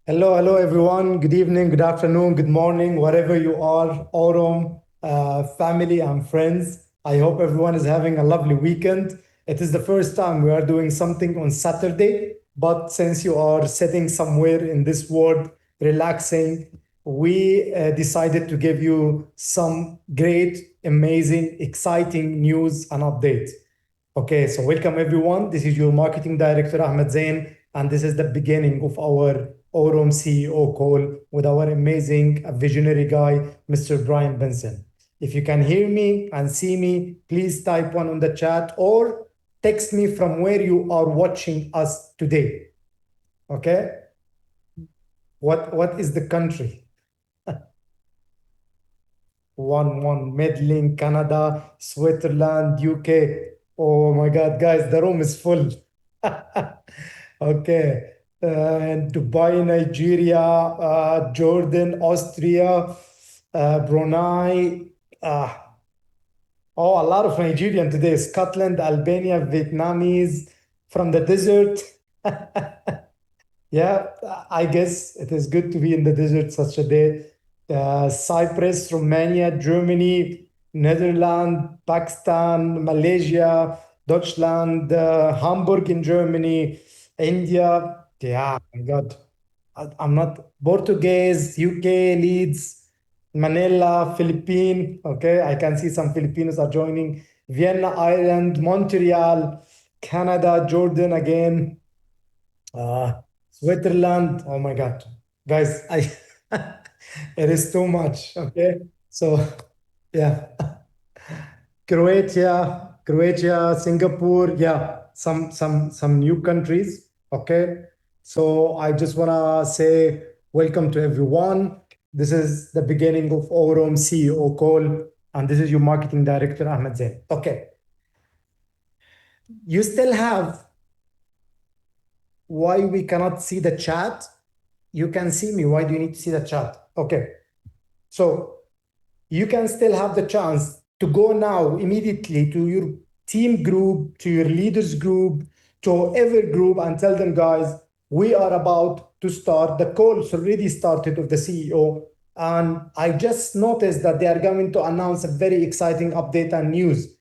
Hello, everyone. Good evening, good afternoon, good morning, wherever you are, Aurum, family and friends. I hope everyone is having a lovely weekend. It is the first time we are doing something on Saturday, but since you are sitting somewhere in this world, relaxing, we decided to give you some great, amazing, exciting news and updates. Okay, so welcome everyone. This is your marketing director Ahmed Zain, and this is the beginning of our Aurum CEO call with our amazing visionary guy, Mr. Bryan Benson. If you can hear me and see me, please type one on the chat or text me from where you are watching us today. Okay, what is the country? One Medellin, Canada, Switzerland, UK. Oh my God, guys, the room is full. Okay. And Dubai, Nigeria, Jordan, Austria, Brunei. Oh, a lot of Nigerian today. Scotland, Albania, Vietnamese from the desert. Yeah, I guess it is good to be in the desert such a day. Cyprus, Romania, Germany, Netherlands, Pakistan, Malaysia, Deutschland, Hamburg in Germany, India. Yeah, my God. I'm not Portuguese, UK, Leeds, Manila, Philippines. Okay, I can see some Filipinos are joining. Vienna, Ireland, Montreal, Canada, Jordan again. Switzerland. Oh my God, guys, I it is too much. Okay, so yeah, Croatia, Singapore. Yeah, some new countries. Okay, so I just wanna say welcome to everyone. This is the beginning of Aurum CEO call, and this is your marketing director Ahmed Zain. Okay, you still have why we cannot see the chat? You can see me. Why do you need to see the chat? Okay. So you can still have the chance to go now immediately to your team group, to your leaders group, to every group and tell them, guys, we are about to start. The call's already started of the CEO. And I just noticed that they are going to announce a very exciting update and news.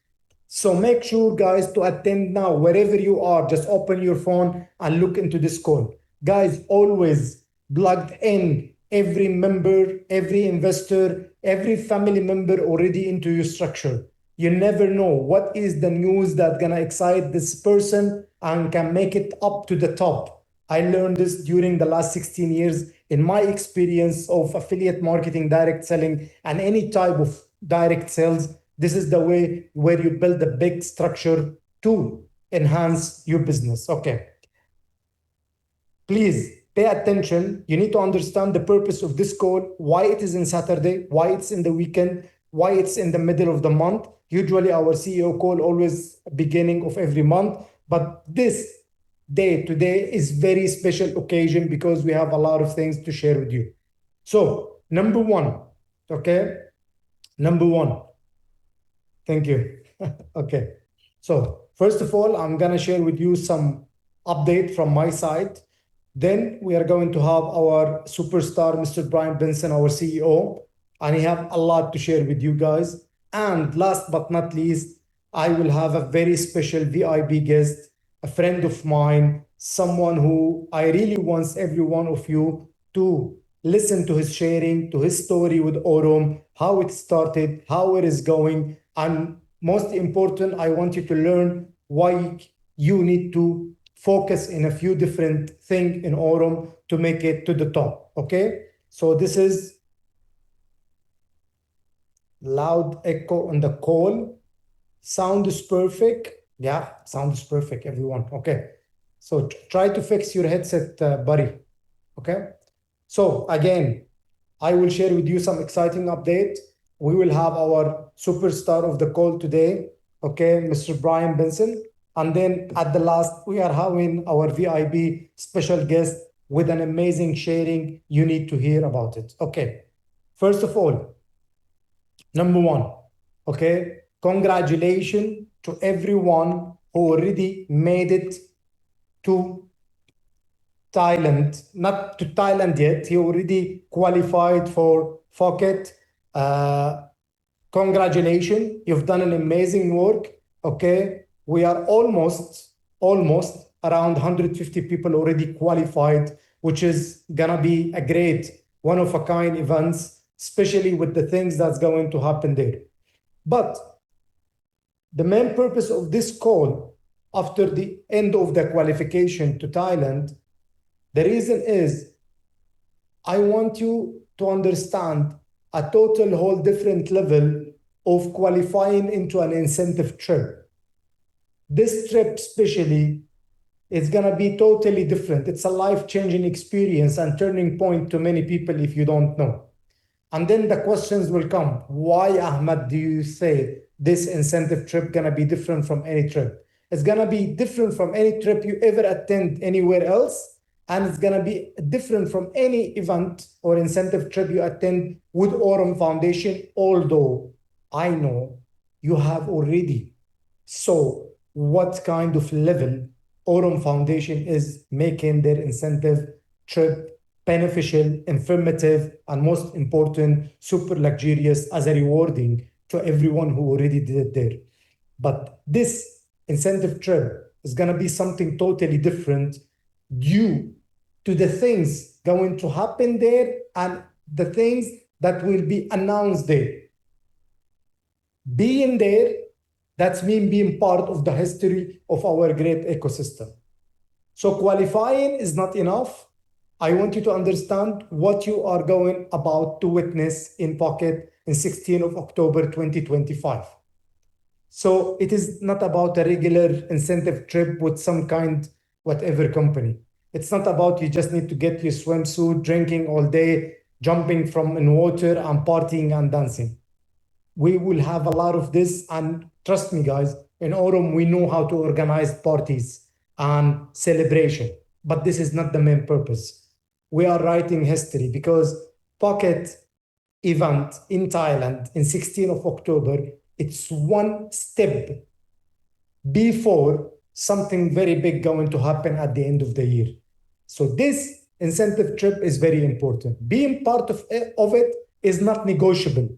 So make sure, guys, to attend now wherever you are. Just open your phone and look into this call. Guys, always plugged in every member, every investor, every family member already into your structure. You never know what is the news that gonna excite this person and can make it up to the top. I learned this during the last 16 years in my experience of affiliate marketing, direct selling, and any type of direct sales. This is the way where you build a big structure to enhance your business. Okay. Please pay attention. You need to understand the purpose of this call, why it is in Saturday, why it's in the weekend, why it's in the middle of the month. Usually our CEO call always beginning of every month, but this day today is very special occasion because we have a lot of things to share with you. So number one, okay, number one, thank you. Okay. So first of all, I'm gonna share with you some update from my side. Then we are going to have our superstar, Mr. Bryan Benson, our CEO, and he have a lot to share with you guys. And last but not least, I will have a very special VIP guest, a friend of mine, someone who I really want every one of you to listen to his sharing, to his story with Aurum, how it started, how it is going, and most important, I want you to learn why you need to focus in a few different things in Aurum to make it to the top. Okay. So this is loud echo on the call. Sound is perfect. Yeah, sound is perfect, everyone. Okay. So try to fix your headset, buddy. Okay. So again, I will share with you some exciting update. We will have our superstar of the call today, okay, Mr. Bryan Benson. And then at the last, we are having our VIP special guest with an amazing sharing. You need to hear about it. Okay. First of all, number one, okay, congratulations to everyone who already made it to Thailand, not to Thailand yet. He already qualified for Phuket. Congratulations, you've done an amazing work. Okay, we are almost around 150 people already qualified, which is gonna be a great one of a kind events, especially with the things that's going to happen there. But the main purpose of this call after the end of the qualification to Thailand, the reason is I want you to understand a total whole different level of qualifying into an incentive trip. This trip especially is going to be totally different. It's a life-changing experience and turning point to many people if you don't know. And then the questions will come. Why, Ahmed, do you say this incentive trip going to be different from any trip? It's going to be different from any trip you ever attend anywhere else. And it's going to be different from any event or incentive trip you attend with Aurum Foundation, although I know you have already saw what kind of level Aurum Foundation is making their incentive trip beneficial, informative, and most important, super luxurious as a rewarding to everyone who already did it there. But this incentive trip is going to be something totally different due to the things going to happen there and the things that will be announced there. Being there, that's mean being part of the history of our great ecosystem. So qualifying is not enough. I want you to understand what you are going about to witness in Phuket in 16th of October 2025. So it is not about a regular incentive trip with some kind, whatever company. It's not about you just need to get your swimsuit, drinking all day, jumping from in water and partying and dancing. We will have a lot of this, and trust me, guys, in Aurum, we know how to organize parties and celebration, but this is not the main purpose. We are writing history because Phuket event in Thailand in 16th of October, it's one step before something very big going to happen at the end of the year. So this incentive trip is very important. Being part of it is not negotiable.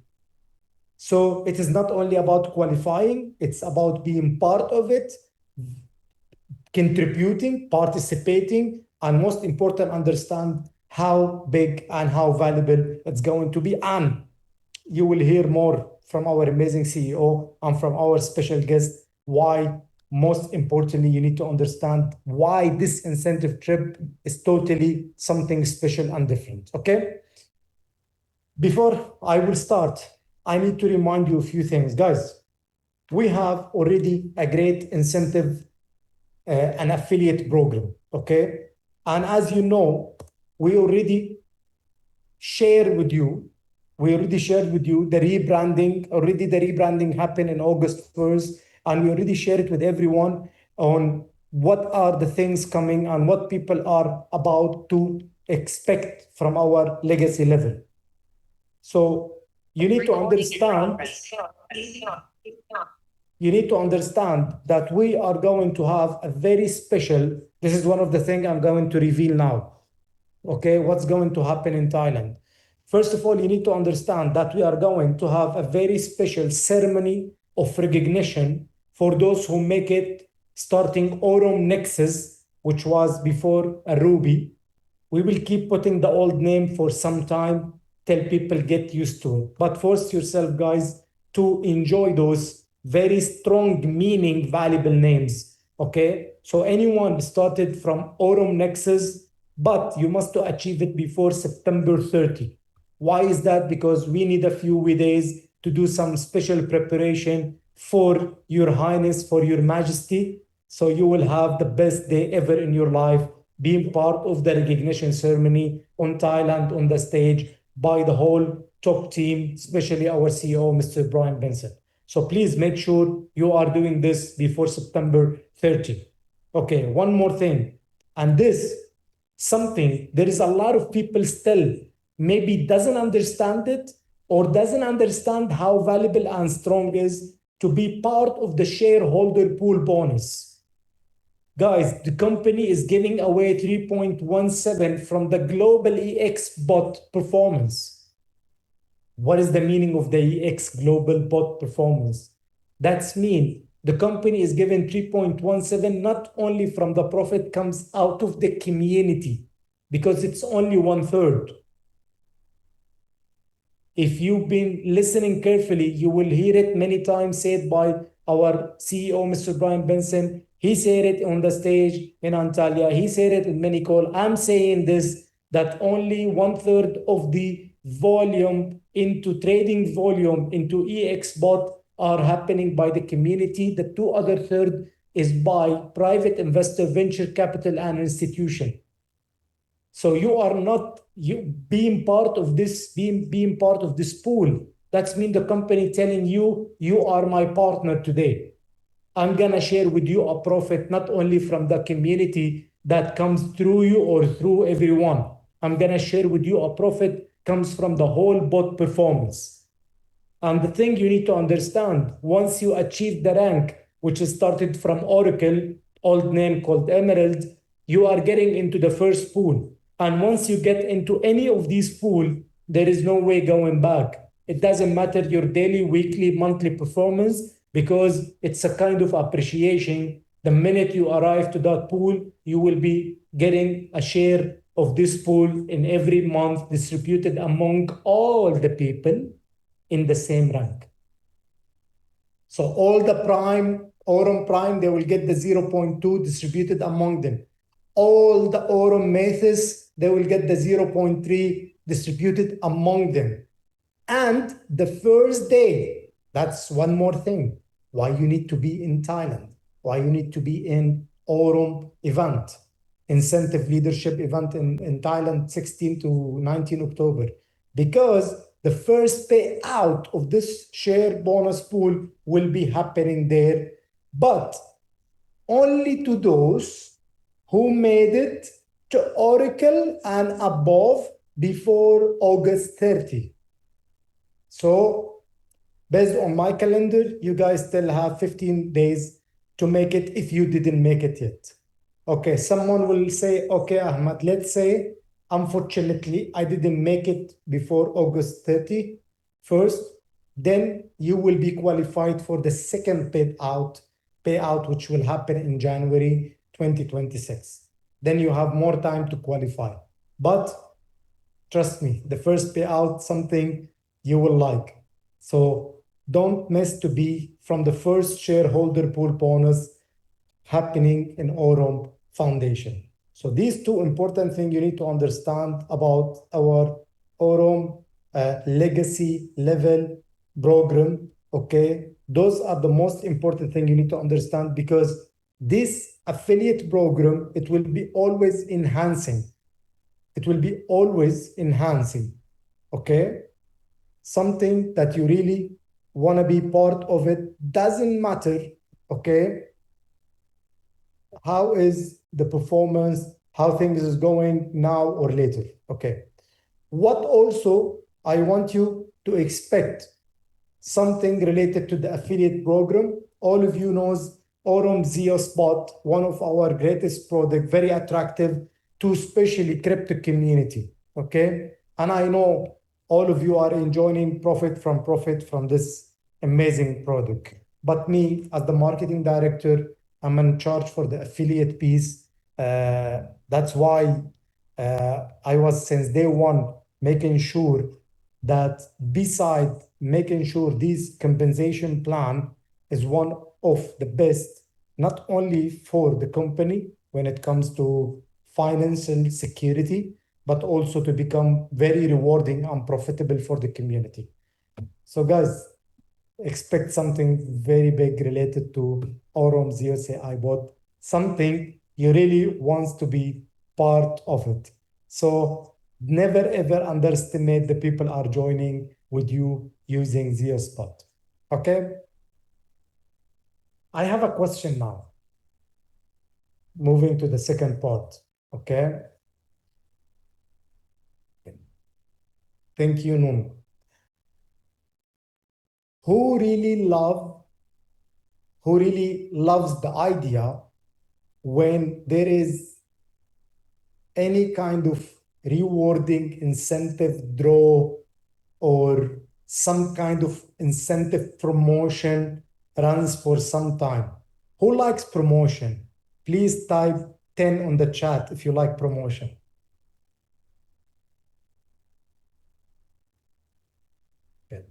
So it is not only about qualifying, it's about being part of it, contributing, participating, and most important, understand how big and how valuable it's going to be. And you will hear more from our amazing CEO and from our special guest why, most importantly, you need to understand why this incentive trip is totally something special and different, okay? Before I will start, I need to remind you a few things. Guys, we have already a great incentive, an affiliate program, okay? And as you know, we already shared with you the rebranding. Already the rebranding happened in August 1st, and we already shared it with everyone on what are the things coming and what people are about to expect from our legacy level. So you need to understand that we are going to have a very special, this is one of the things I'm going to reveal now. Okay, what's going to happen in Thailand? First of all, you need to understand that we are going to have a very special ceremony of recognition for those who make it starting Aurum Nexus, which was before a Ruby. We will keep putting the old name for some time till people get used to it. But force yourself, guys, to enjoy those very strong meaning, valuable names, okay? So anyone started from Aurum Nexus, but you must achieve it before September 30. Why is that? Because we need a few days to do some special preparation for Your Highness, for Your Majesty. So you will have the best day ever in your life, being part of the recognition ceremony on Thailand, on the stage, by the whole top team, especially our CEO, Mr. Bryan Benson. So please make sure you are doing this before September 30. Okay, one more thing. And this, something, there is a lot of people still maybe doesn't understand it or doesn't understand how valuable and strong is to be part of the shareholder pool bonus. Guys, the company is giving away 3.17 from the global EX bot performance. What is the meaning of the EX global bot performance? That's mean the company is given 3.17 not only from the profit comes out of the community, because it's only 1/3. If you've been listening carefully, you will hear it many times said by our CEO, Mr. Bryan Benson. He said it on the stage in Antalya. He said it in many calls. I'm saying this, that only 1/3 of the volume into trading volume into EX bot are happening by the community. The two other third is by private investor, venture capital, and institution. So you are not being part of this, being part of this pool. That's mean the company telling you, you are my partner today. I'm gonna share with you a profit not only from the community that comes through you or through everyone. I'm gonna share with you a profit comes from the whole bot performance. And the thing you need to understand, once you achieve the rank, which is started from Oracle, old name called Emerald, you are getting into the first pool. And once you get into any of these pools, there is no way going back. It doesn't matter your daily, weekly, monthly performance, because it's a kind of appreciation. The minute you arrive to that pool, you will be getting a share of this pool in every month distributed among all the people in the same rank. So all the prime, Aurum prime, they will get the 0.2 distributed among them. All the Aurum Mathis, they will get the 0.3 distributed among them. And the first day, that's one more thing, why you need to be in Thailand, why you need to be in Aurum event, incentive leadership event in Thailand, 16 to 19 October. Because the first payout of this share bonus pool will be happening there, but only to those who made it to Oracle and above before August 30. So based on my calendar, you guys still have 15 days to make it if you didn't make it yet. Okay, someone will say, okay, Ahmad, let's say, unfortunately, I didn't make it before August 30 first, then you will be qualified for the second payout, which will happen in January 2026. Then you have more time to qualify. But trust me, the first payout, something you will like. So don't miss to be from the first shareholder pool bonus happening in Aurum Foundation. So these two important things you need to understand about our Aurum legacy level program, okay? Those are the most important thing you need to understand, because this affiliate program, it will be always enhancing. It will be always enhancing, okay? Something that you really want to be part of it. Doesn't matter, okay, how is the performance, how things is going now or later, okay? What also I want you to expect something related to the affiliate program. All of you knows Aurum Spot, one of our greatest product, very attractive to especially crypto community, okay? And I know all of you are enjoying profit from this amazing product. But me, as the marketing director, I'm in charge for the affiliate piece. That's why I was since day one making sure that beside making sure this compensation plan is one of the best, not only for the company when it comes to financial security, but also to become very rewarding and profitable for the community. So guys, expect something very big related to Aurum ZOCI bot, something you really want to be part of it. So never ever underestimate the people are joining with you using ZeoSpot. Okay? I have a question now. Moving to the second part. Okay? Thank you, Nun. Who really loves the idea when there is any kind of rewarding incentive draw or some kind of incentive promotion runs for some time. Who likes promotion? Please type 10 on the chat if you like promotion. Good.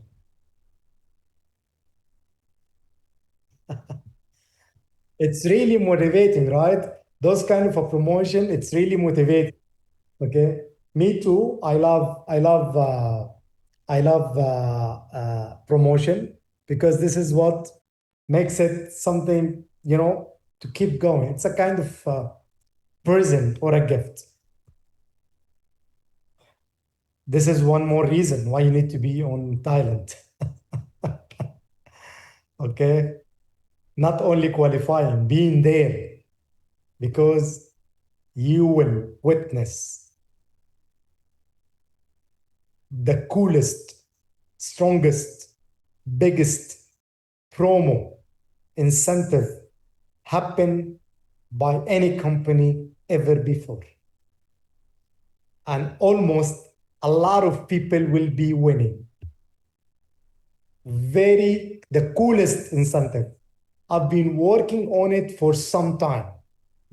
It's really motivating, right? Those kind of a promotion, it's really motivating. Okay. Me too. I love promotion because this is what makes it something, to keep going. It's a kind of present or a gift. This is one more reason why you need to be on Thailand. Okay. Not only qualifying, being there because you will witness the coolest, strongest, biggest promo incentive happen by any company ever before. And almost a lot of people will be winning. The coolest incentive. I've been working on it for some time.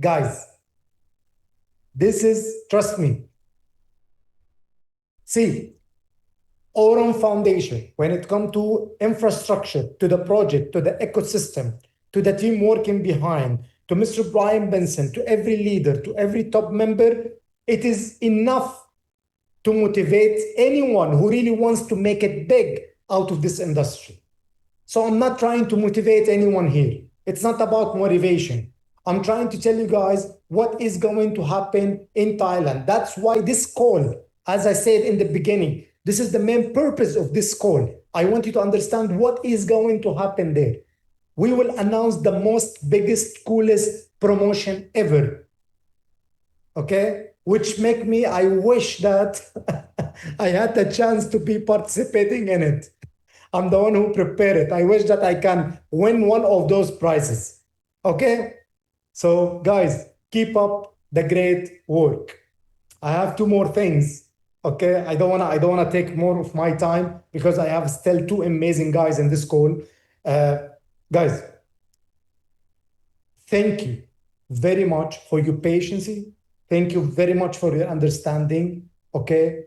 Guys, trust me. See, Aurum Foundation, when it comes to infrastructure, to the project, to the ecosystem, to the team working behind, to Mr. Bryan Benson, to every leader, to every top member, it is enough to motivate anyone who really wants to make it big out of this industry. So I'm not trying to motivate anyone here. It's not about motivation. I'm trying to tell you guys what is going to happen in Thailand. That's why this call, as I said in the beginning, this is the main purpose of this call. I want you to understand what is going to happen there. We will announce the most biggest, coolest promotion ever. Okay? Which make me, I wish that I had the chance to be participating in it. I'm the one who prepared it. I wish that I can win one of those prizes. Okay? So guys, keep up the great work. I have two more things. Okay? I don't wanna take more of my time because I have still two amazing guys in this call. Guys, thank you very much for your patience. Thank you very much for your understanding. Okay?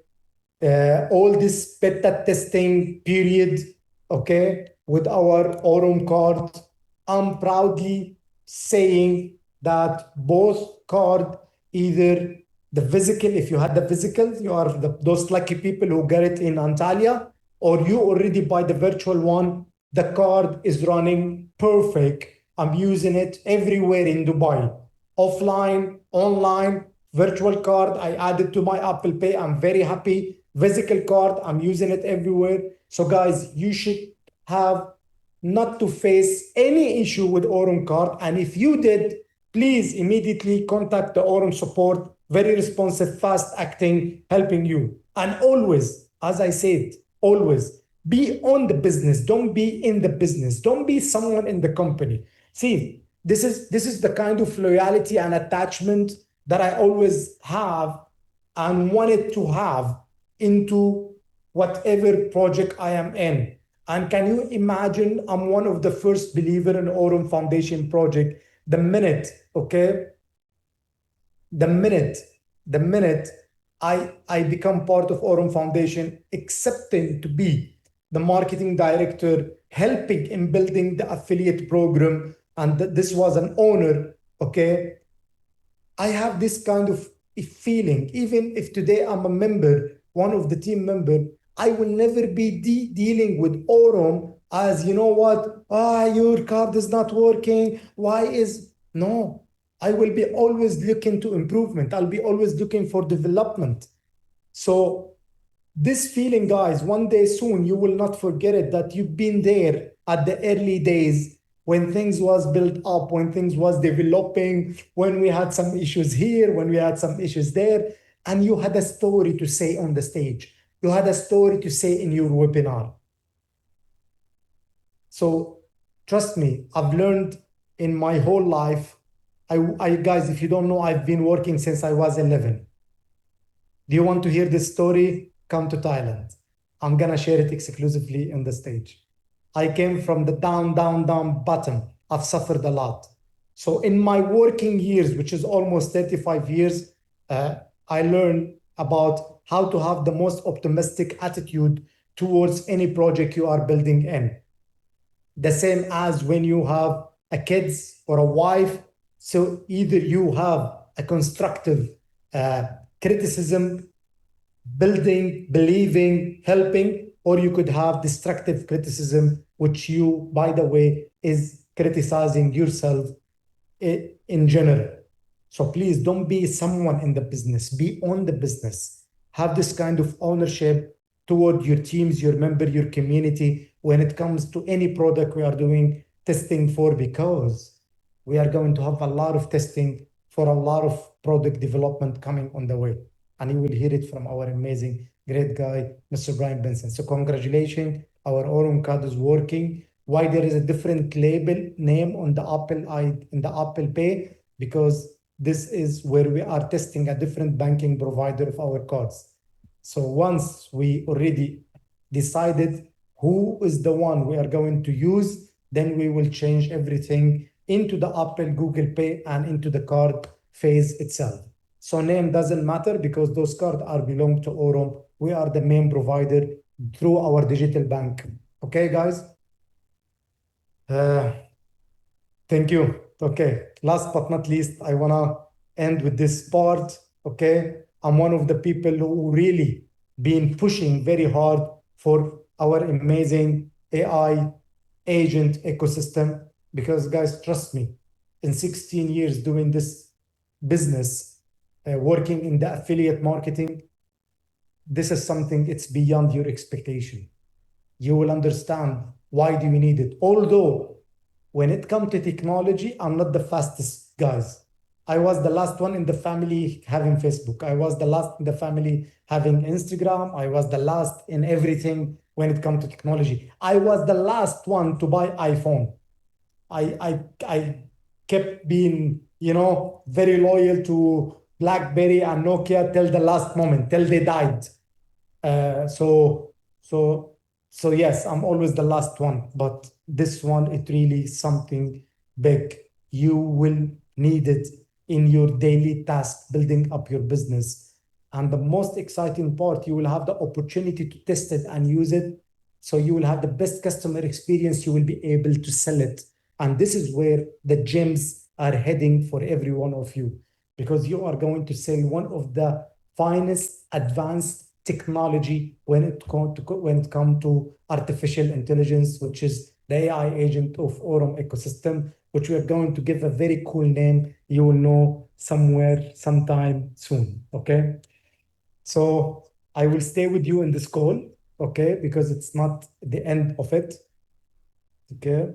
All this beta testing period, okay, with our Aurum card, I'm proudly saying that both card, either the physical, if you had the physical, you are those lucky people who get it in Antalya, or you already buy the virtual one, the card is running perfect. I'm using it everywhere in Dubai, offline, online, virtual card. I added to my Apple Pay. I'm very happy. Physical card, I'm using it everywhere. So guys, you should have not to face any issue with Aurum card. And if you did, please immediately contact the Aurum support. Very responsive, fast acting, helping you. And always, as I said, always be on the business. Don't be in the business. Don't be someone in the company. See, this is the kind of loyalty and attachment that I always have and wanted to have into whatever project I am in. And can you imagine? I'm one of the first believer in Aurum Foundation project. The minute, okay, the minute, the minute I become part of Aurum Foundation, accepting to be the marketing director, helping in building the affiliate program, and this was an honor, okay, I have this kind of a feeling, even if today I'm a member, one of the team member, I will never be dealing with Aurum as, you know what, your card is not working. No, I will be always looking to improvement. I'll be always looking for development. So this feeling, guys, one day soon, you will not forget it, that you've been there at the early days when things was built up, when things was developing, when we had some issues here, when we had some issues there, and you had a story to say on the stage. You had a story to say in your webinar. So trust me, I've learned in my whole life Guys, if you don't know, I've been working since I was 11. Do you want to hear this story? Come to Thailand. I'm gonna share it exclusively on the stage. I came from the down, down, down bottom. I've suffered a lot. So in my working years, which is almost 35 years, uh, I learned about how to have the most optimistic attitude towards any project you are building in. The same as when you have a kids or a wife. So either you have a constructive criticism, building, believing, helping, or you could have destructive criticism, which you, by the way, is criticizing yourself in general. So please don't be someone in the business, be on the business. Have this kind of ownership toward your teams, your member, your community when it comes to any product we are doing testing for, because we are going to have a lot of testing for a lot of product development coming on the way. And you will hear it from our amazing, great guy, Mr. Bryan Benson. So congratulations, our Aurum card is working. Why there is a different label name on the in the Apple Pay? Because this is where we are testing a different banking provider of our cards. So once we already decided who is the one we are going to use, then we will change everything into the Apple Google Pay and into the card phase itself. So name doesn't matter because those cards are belong to Aurum. We are the main provider through our digital bank. Okay, guys? Thank you. Okay. Last but not least, I want to end with this part. Okay. I'm one of the people who really been pushing very hard for our amazing AI agent ecosystem because, guys, trust me, in 16 years doing this business, working in the affiliate marketing, this is something it's beyond your expectation. You will understand why do you need it. Although when it comes to technology, I'm not the fastest, guys. I was the last one in the family having Facebook. I was the last in the family having Instagram. I was the last in everything when it comes to technology. I was the last one to buy iPhone. I kept being, very loyal to BlackBerry and Nokia till the last moment, till they died. Uh, so so so yes, I'm always the last one, but this one it really something big. You will need it in your daily task building up your business. And the most exciting part, you will have the opportunity to test it and use it. So you will have the best customer experience. You will be able to sell it. And this is where the gems are heading for every one of you, because you are going to sell one of the finest advanced technology when it comes to artificial intelligence, which is the AI agent of Aurum ecosystem, which we are going to give a very cool name. You will know somewhere, sometime soon. Okay. So I will stay with you in this call, okay, because it's not the end of it. Okay.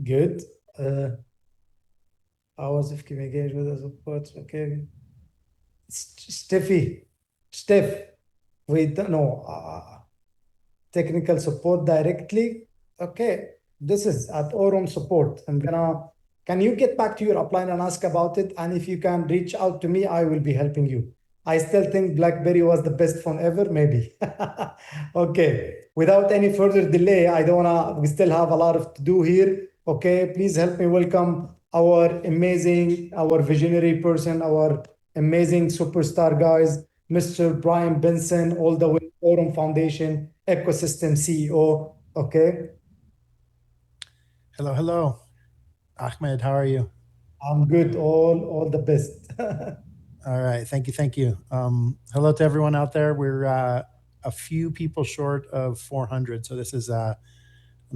Good. Hours of communication with the support. Okay. Steph, we don't know. Technical support directly. Okay, this is at Aurum support. Can you get back to your upline and ask about it? And if you can reach out to me, I will be helping you. I still think BlackBerry was the best phone ever, maybe. Okay, without any further delay, I don't wanna, we still have a lot of to do here. Okay, please help me welcome our amazing, our visionary person, our amazing superstar guys, Mr. Bryan Benson, all the way Aurum Foundation ecosystem CEO. Okay, Hello, hello. Ahmed, how are you? I'm good. All the best. All right. Thank you. Thank you. Hello to everyone out there. We're a few people short of 400. So this is an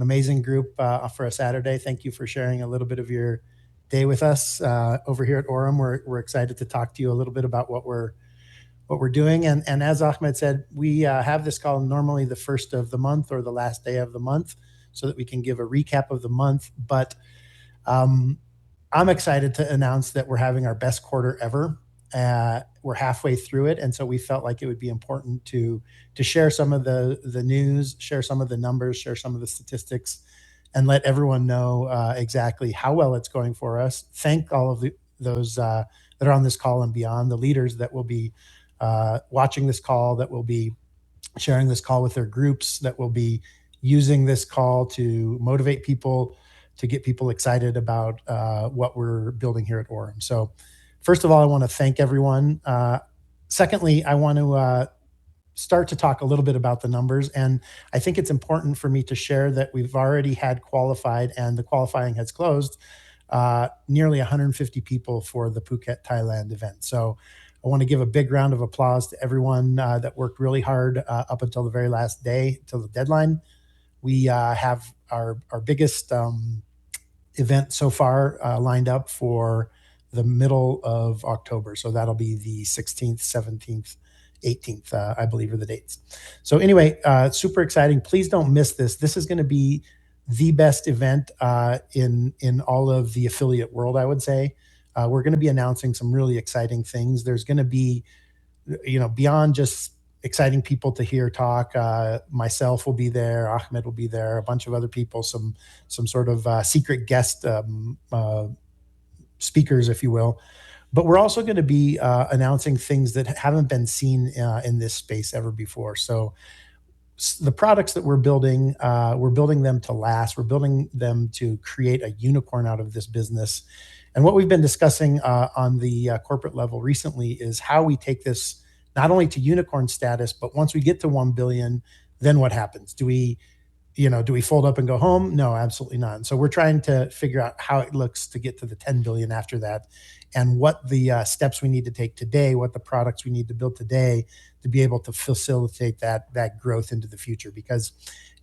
amazing group for a Saturday. Thank you for sharing a little bit of your day with us over here at Aurum. We're excited to talk to you a little bit about what we're doing. And as Ahmed said, we have this call normally the first of the month or the last day of the month so that we can give a recap of the month. But I'm excited to announce that we're having our best quarter ever. We're halfway through it, and so we felt like it would be important to share some of the news, share some of the numbers, share some of the statistics, and let everyone know exactly how well it's going for us. Thank all of those that are on this call and beyond, the leaders that will be watching this call, that will be sharing this call with their groups, that will be using this call to motivate people, to get people excited about what we're building here at Aurum. So first of all, I want to thank everyone. Secondly, I want to start to talk a little bit about the numbers. And I think it's important for me to share that we've already had qualified, and the qualifying has closed, nearly 150 people for the Phuket, Thailand event. So I want to give a big round of applause to everyone that worked really hard up until the very last day, till the deadline. We have our biggest event so far lined up for the middle of October. So that'll be the 16th, 17th, 18th, I believe are the dates. So anyway, super exciting. Please don't miss this. This is going to be the best event in all of the affiliate world, I would say. We're going to be announcing some really exciting things. There's going to be, beyond just exciting people to hear talk. Myself will be there. Ahmed will be there. A bunch of other people. Some sort of secret guest speakers, if you will. But we're also going to be announcing things that haven't been seen in this space ever before. So the products that we're building them to last. We're building them to create a unicorn out of this business. And what we've been discussing on the corporate level recently is how we take this not only to unicorn status, but once we get to 1 billion, then what happens? Do we fold up and go home? No, absolutely not. And so we're trying to figure out how it looks to get to the 10 billion after that, and what the steps we need to take today, what the products we need to build today to be able to facilitate that growth into the future. Because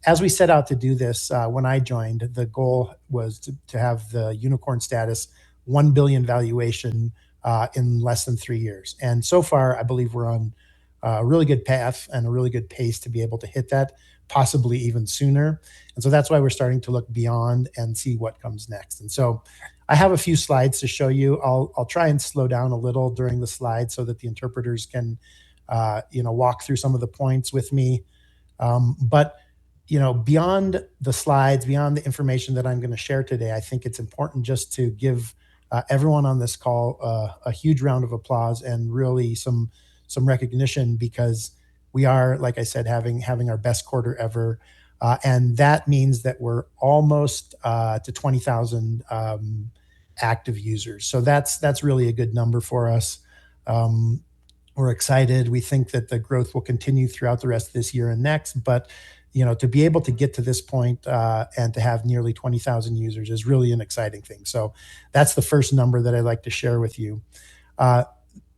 as we set out to do this, when I joined, the goal was to have the unicorn status, 1 billion valuation in less than 3 years. And so far, I believe we're on a really good path and a really good pace to be able to hit that, possibly even sooner. And so that's why we're starting to look beyond and see what comes next. And so I have a few slides to show you. I'll try and slow down a little during the slides so that the interpreters can walk through some of the points with me. But beyond the slides, beyond the information that I'm going to share today, I think it's important just to give everyone on this call a huge round of applause and really some recognition, because we are, like I said, having our best quarter ever. And that means that we're almost to 20,000 active users. So that's really a good number for us. We're excited. We think that the growth will continue throughout the rest of this year and next. But to be able to get to this point and to have nearly 20,000 users is really an exciting thing. So that's the first number that I'd like to share with you.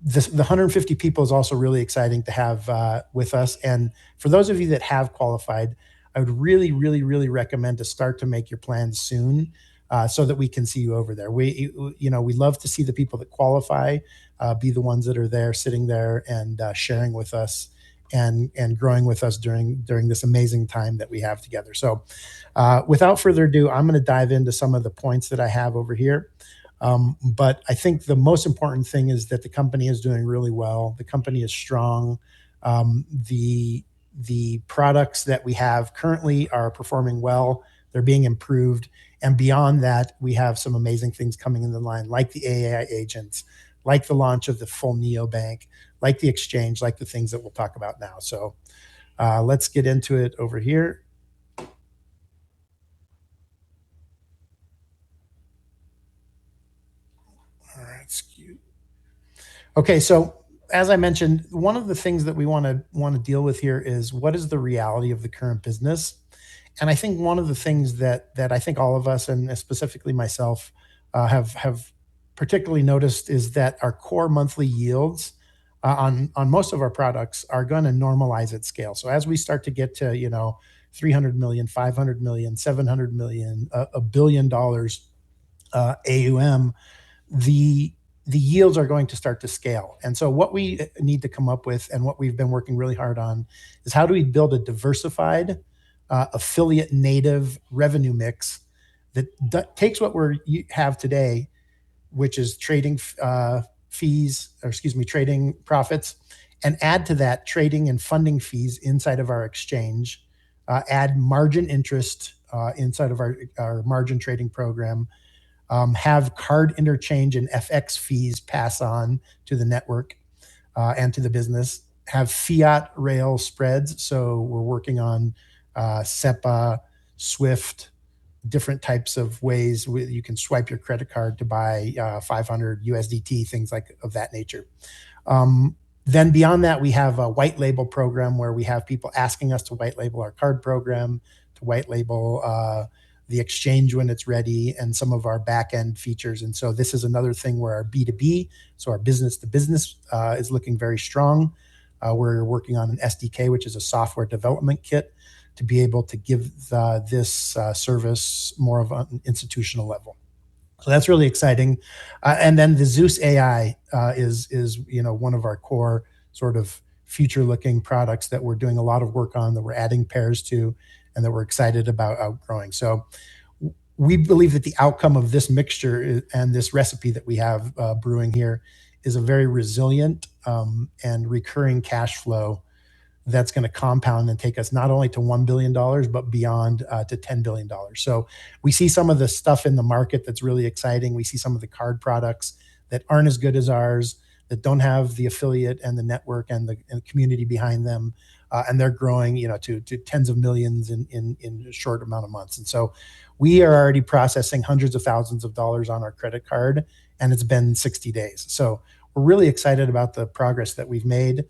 The 150 people is also really exciting to have with us. And for those of you that have qualified, I would really, really, really recommend to start to make your plans soon so that we can see you over there. We love to see the people that qualify be the ones that are there, sitting there and sharing with us and growing with us during this amazing time that we have together. So without further ado, I'm going to dive into some of the points that I have over here. But I think the most important thing is that the company is doing really well. The company is strong. The products that we have currently are performing well. They're being improved. And beyond that, we have some amazing things coming in the line, like the AI agents, like the launch of the full neobank, like the exchange, like the things that we'll talk about now. So let's get into it over here. All right, excuse. Okay, so as I mentioned, one of the things that we want to deal with here is what is the reality of the current business. And I think one of the things that I think all of us, and specifically myself, have particularly noticed is that our core monthly yields on most of our products are going to normalize at scale. So as we start to get to 300 million, 500 million, 700 million, $1 billion AUM, the yields are going to start to scale. And so what we need to come up with, and what we've been working really hard on, is how do we build a diversified affiliate native revenue mix that takes what we have today, which is trading trading profits, and add to that trading and funding fees inside of our exchange, add margin interest inside of our margin trading program, have card interchange and FX fees pass on to the network and to the business, have fiat rail spreads. So we're working on SEPA, SWIFT, different types of ways you can swipe your credit card to buy 500 USDT, things like of that nature. Then beyond that, we have a white label program where we have people asking us to white label our card program, to white label the exchange when it's ready, and some of our back end features. And so this is another thing where our B2B, so our business to business, is looking very strong. We're working on an SDK, which is a software development kit, to be able to give this service more of an institutional level. So that's really exciting. And then the Zeus AI is one of our core sort of future-looking products that we're doing a lot of work on, that we're adding pairs to, and that we're excited about outgrowing. So we believe that the outcome of this mixture and this recipe that we have brewing here is a very resilient and recurring cash flow that's going to compound and take us not only to $1 billion, but beyond to $10 billion. So we see some of the stuff in the market that's really exciting. We see some of the card products that aren't as good as ours, that don't have the affiliate and the network and the community behind them. And they're growing, to tens of millions in a short amount of months. And so we are already processing hundreds of thousands of dollars on our credit card, and it's been 60 days. So we're really excited about the progress that we've made.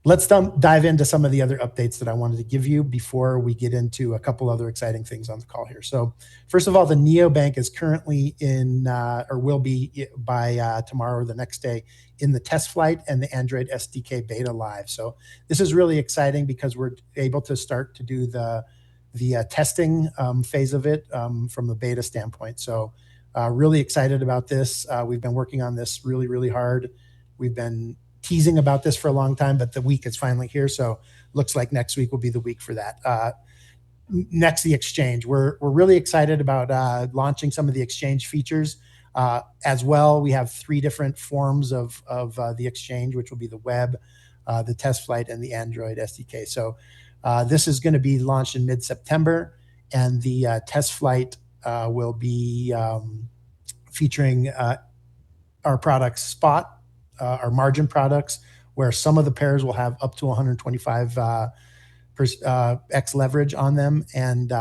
Let's dive into some of the other updates that I wanted to give you before we get into a couple other exciting things on the call here. So first of all, the neobank is currently in, or will be by tomorrow or the next day, in the test flight and the Android SDK beta live. So this is really exciting because we're able to start to do the testing phase of it from the beta standpoint. So really excited about this. We've been working on this really, really hard. We've been teasing about this for a long time, but the week is finally here. So looks like next week will be the week for that. Next, the exchange. We're really excited about launching some of the exchange features as well. We have 3 different forms of the exchange, which will be the web, the test flight, and the Android SDK. So this is going to be launched in mid-September, and the test flight will be featuring our products Spot, our margin products, where some of the pairs will have up to 125 x leverage on them. And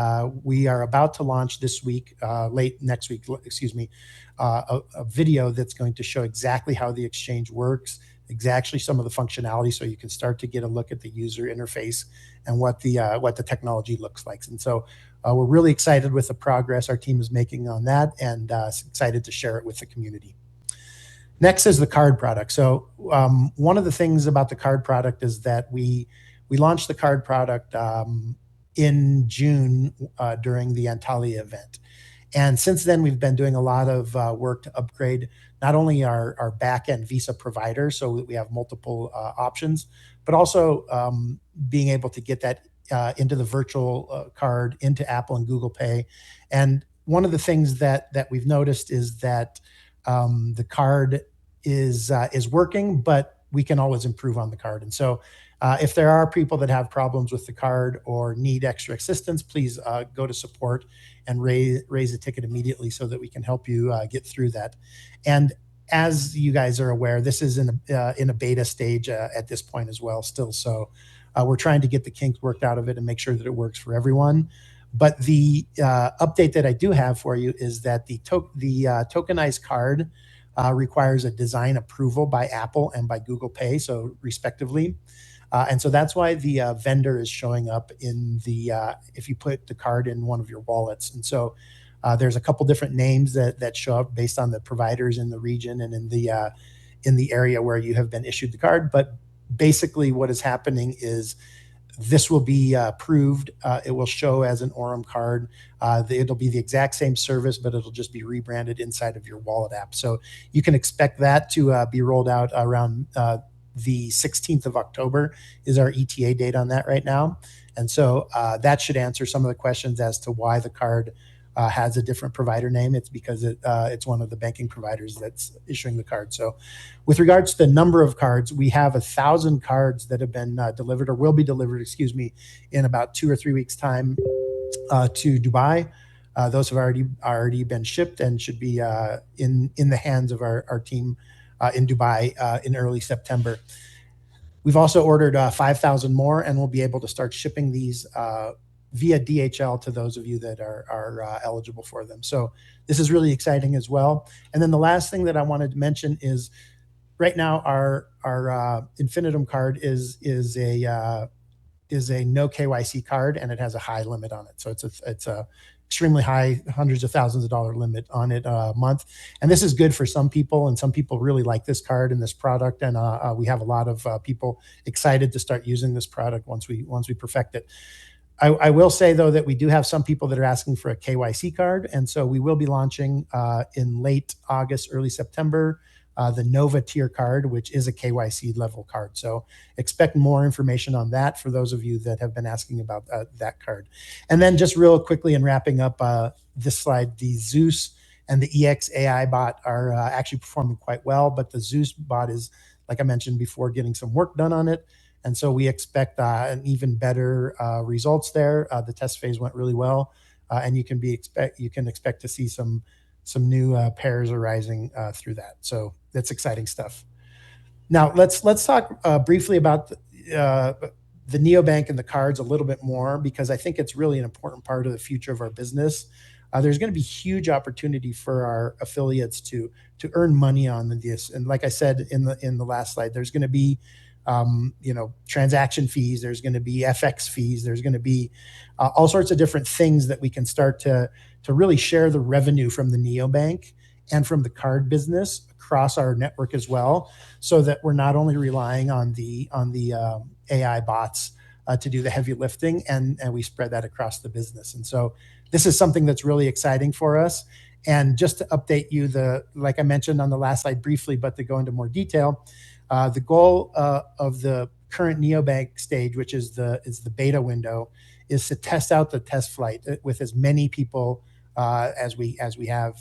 we are about to launch this week, late next week, a video that's going to show exactly how the exchange works, exactly some of the functionality, so you can start to get a look at the user interface and what the technology looks like. And so we're really excited with the progress our team is making on that, and excited to share it with the community. Next is the card product. So one of the things about the card product is that we launched the card product in June during the Antalya event. And since then, we've been doing a lot of work to upgrade not only our back-end Visa provider, so that we have multiple options, but also being able to get that into the virtual card, into Apple and Google Pay. And one of the things that we've noticed is that the card is working, but we can always improve on the card. And so if there are people that have problems with the card or need extra assistance, please go to support and raise a ticket immediately so that we can help you get through that. And as you guys are aware, this is in a beta stage at this point as well still. So we're trying to get the kinks worked out of it and make sure that it works for everyone. But the update that I do have for you is that the tokenized card requires a design approval by Apple and by Google Pay, so respectively. And so that's why the vendor is showing up in if you put the card in one of your wallets. And so there's a couple different names that show up based on the providers in the region and in the area where you have been issued the card. But basically what is happening is this will be approved. It will show as an Aurum card. It'll be the exact same service, but it'll just be rebranded inside of your wallet app. So you can expect that to be rolled out around the 16th of October is our ETA date on that right now. And so that should answer some of the questions as to why the card has a different provider name. It's because it's one of the banking providers that's issuing the card. So with regards to the number of cards, we have 1,000 cards that have been delivered or will be delivered, in about 2 or 3 weeks' time. to Dubai. Those have already been shipped and should be in the hands of our team in Dubai in early September. We've also ordered 5,000 more, and we'll be able to start shipping these via DHL to those of you that are eligible for them. So this is really exciting as well. And then the last thing that I wanted to mention is right now our Infinitum card is a no KYC card, and it has a high limit on it. So it's a extremely high, hundreds of thousands of dollar limit on it a month. And this is good for some people, and some people really like this card and this product. And we have a lot of people excited to start using this product once we perfect it. I will say, though, that we do have some people that are asking for a KYC card. And so we will be launching in late August, early September, the Nova tier card, which is a KYC level card. So expect more information on that for those of you that have been asking about that card. And then just real quickly in wrapping up this slide, the Zeus and the EX AI bot are actually performing quite well, but the Zeus bot is, like I mentioned before, getting some work done on it. And so we expect an even better results there. The test phase went really well, and you can expect to see some new pairs arising through that. So that's exciting stuff. Now let's talk briefly about the neobank and the cards a little bit more, because I think it's really an important part of the future of our business. There's going to be huge opportunity for our affiliates to earn money on this. And like I said in the last slide, there's going to be transaction fees. There's going to be FX fees. There's going to be all sorts of different things that we can start to really share the revenue from the neobank and from the card business across our network as well, so that we're not only relying on the AI bots to do the heavy lifting, and we spread that across the business. And so this is something that's really exciting for us. And just to update you, like I mentioned on the last slide briefly, but to go into more detail, the goal of the current neobank stage, which is the beta window, is to test out the test flight with as many people as we have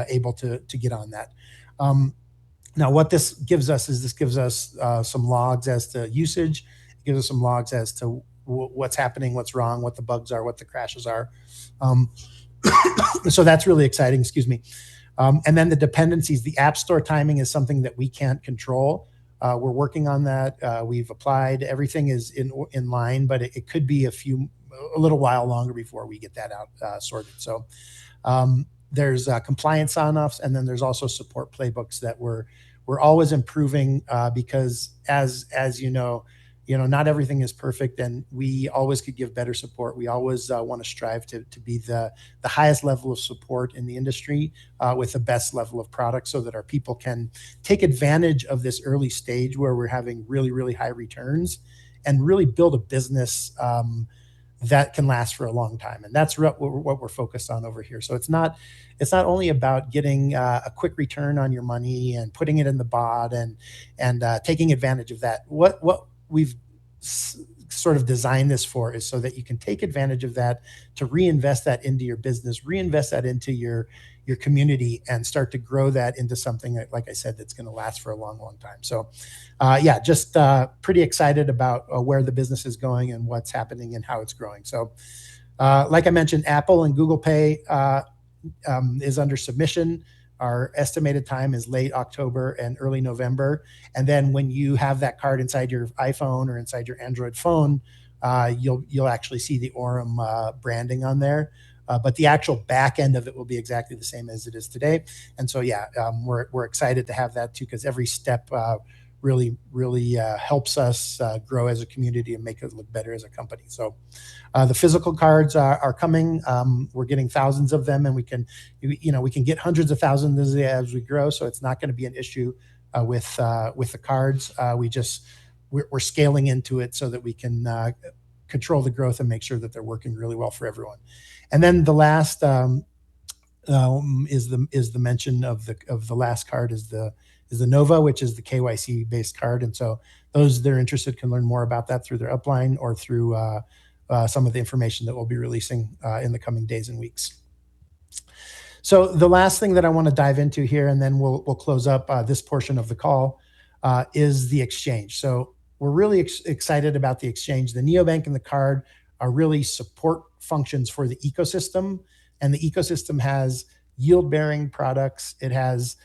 able to get on that. Now, what this gives us some logs as to usage. It gives us some logs as to what's happening, what's wrong, what the bugs are, what the crashes are. So that's really exciting. Excuse me. And then the dependencies, the App Store timing is something that we can't control. We're working on that. We've applied. Everything is in line, but it could be a little while longer before we get that out sorted. So there's compliance sign-offs, and then there's also support playbooks that we're always improving because as you know, not everything is perfect, and we always could give better support. We always want to strive to be the highest level of support in the industry with the best level of product, so that our people can take advantage of this early stage where we're having really, really high returns and really build a business that can last for a long time. And that's what we're focused on over here. So it's not only about getting a quick return on your money and putting it in the bot and taking advantage of that. What we've sort of designed this for is so that you can take advantage of that to reinvest that into your business, reinvest that into your community, and start to grow that into something that, like I said, that's going to last for a long, long time. So just pretty excited about where the business is going and what's happening and how it's growing. So like I mentioned, Apple and Google Pay is under submission. Our estimated time is late October and early November. And then when you have that card inside your iPhone or inside your Android phone, you'll actually see the Aurum branding on there. But the actual back end of it will be exactly the same as it is today. And so, we're excited to have that too, because every step really helps us grow as a community and make it look better as a company. So the physical cards are coming. We're getting thousands of them, and we can get hundreds of thousands as we grow. So it's not going to be an issue with the cards. We're scaling into it so that we can control the growth and make sure that they're working really well for everyone. And then the last is the mention of the last card is the Nova, which is the KYC based card. And so those that are interested can learn more about that through their upline or through some of the information that we'll be releasing in the coming days and weeks. So the last thing that I want to dive into here, and then we'll close up this portion of the call, is the exchange. So we're really excited about the exchange. The neobank and the card are really support functions for the ecosystem. And the ecosystem has yield-bearing products. It has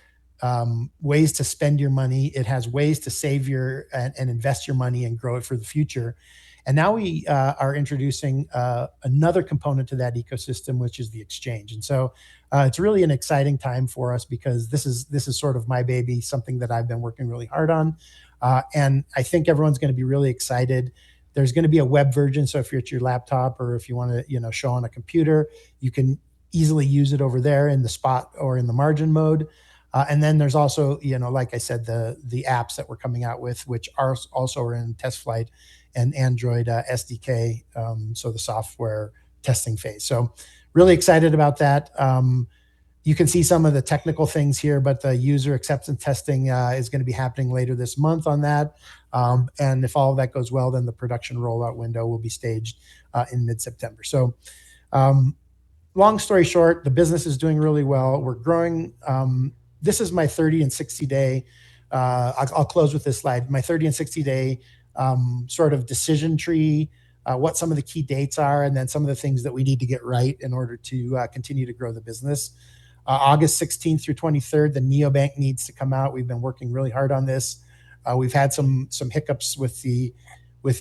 ways to spend your money. It has ways to save your and invest your money and grow it for the future. And now we are introducing another component to that ecosystem, which is the exchange. And so it's really an exciting time for us because this is sort of my baby, something that I've been working really hard on. And I think everyone's going to be really excited. There's going to be a web version. So if you're at your laptop or if you want to, show on a computer, you can easily use it over there in the spot or in the margin mode. And then there's also, like I said, the apps that we're coming out with, which are also in test flight and Android SDK, so the software testing phase. So really excited about that. You can see some of the technical things here, but the user acceptance testing is going to be happening later this month on that. And if all of that goes well, then the production rollout window will be staged in mid-September. So long story short, the business is doing really well. We're growing. This is my 30 and 60 day. I'll close with this slide. My 30 and 60 day sort of decision tree, what some of the key dates are, and then some of the things that we need to get right in order to continue to grow the business. August 16th through 23rd, the neobank needs to come out. We've been working really hard on this. We've had some hiccups with the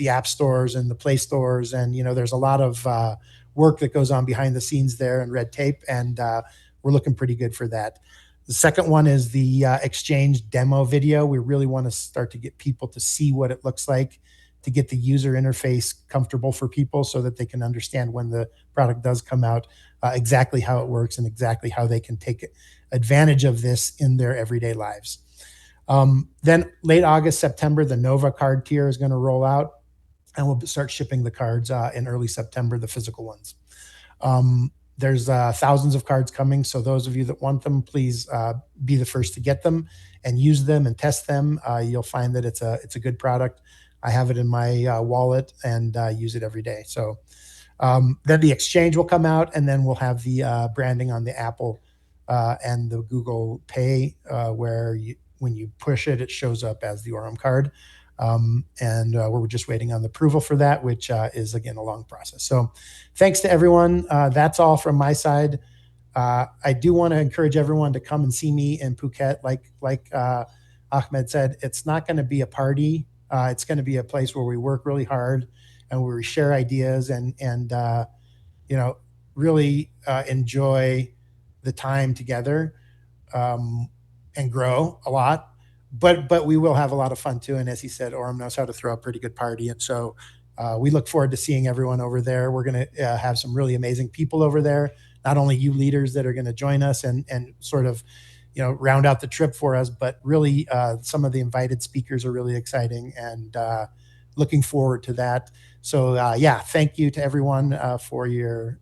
app stores and the Play stores, and there's a lot of work that goes on behind the scenes there and red tape, and we're looking pretty good for that. The second one is the exchange demo video. We really want to start to get people to see what it looks like, to get the user interface comfortable for people so that they can understand when the product does come out, exactly how it works and exactly how they can take advantage of this in their everyday lives. Then late August, September, the Nova card tier is going to roll out, and we'll start shipping the cards in early September, the physical ones. There's thousands of cards coming, so those of you that want them, please be the first to get them and use them and test them. You'll find that it's a good product. I have it in my wallet and use it every day. So then the exchange will come out, and then we'll have the branding on the Apple and the Google Pay, where when you push it, it shows up as the Aurum card. And we're just waiting on the approval for that, which is, again, a long process. So thanks to everyone. That's all from my side. I do want to encourage everyone to come and see me in Phuket. Like Ahmed said, it's not going to be a party. It's going to be a place where we work really hard and where we share ideas and really enjoy the time together and grow a lot. But we will have a lot of fun too. And as he said, Aurum knows how to throw a pretty good party. And so we look forward to seeing everyone over there. We're going to have some really amazing people over there, not only you leaders that are going to join us and sort of, round out the trip for us, but really some of the invited speakers are really exciting and looking forward to that. So thank you to everyone for your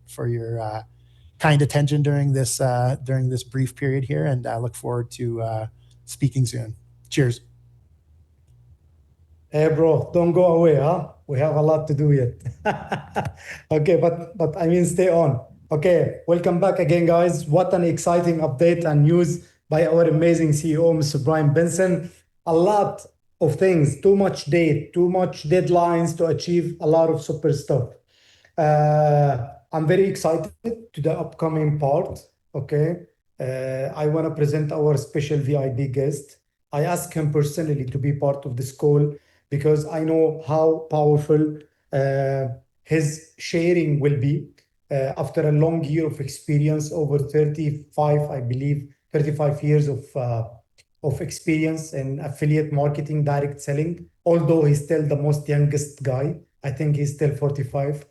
kind attention during this brief period here. And I look forward to speaking soon. Cheers. Hey, bro, don't go away, huh? We have a lot to do yet. Okay, but I mean, stay on. Okay, welcome back again, guys. What an exciting update and news by our amazing CEO, Mr. Bryan Benson. A lot of things, too much date, too much deadlines to achieve a lot of super stuff. I'm very excited to the upcoming part. Okay, I want to present our special VIP guest. I asked him personally to be part of this call because I know how powerful his sharing will be after a long year of experience, over 35, I believe, 35 years of experience in affiliate marketing, direct selling, although he's still the most youngest guy. I think he's still 45.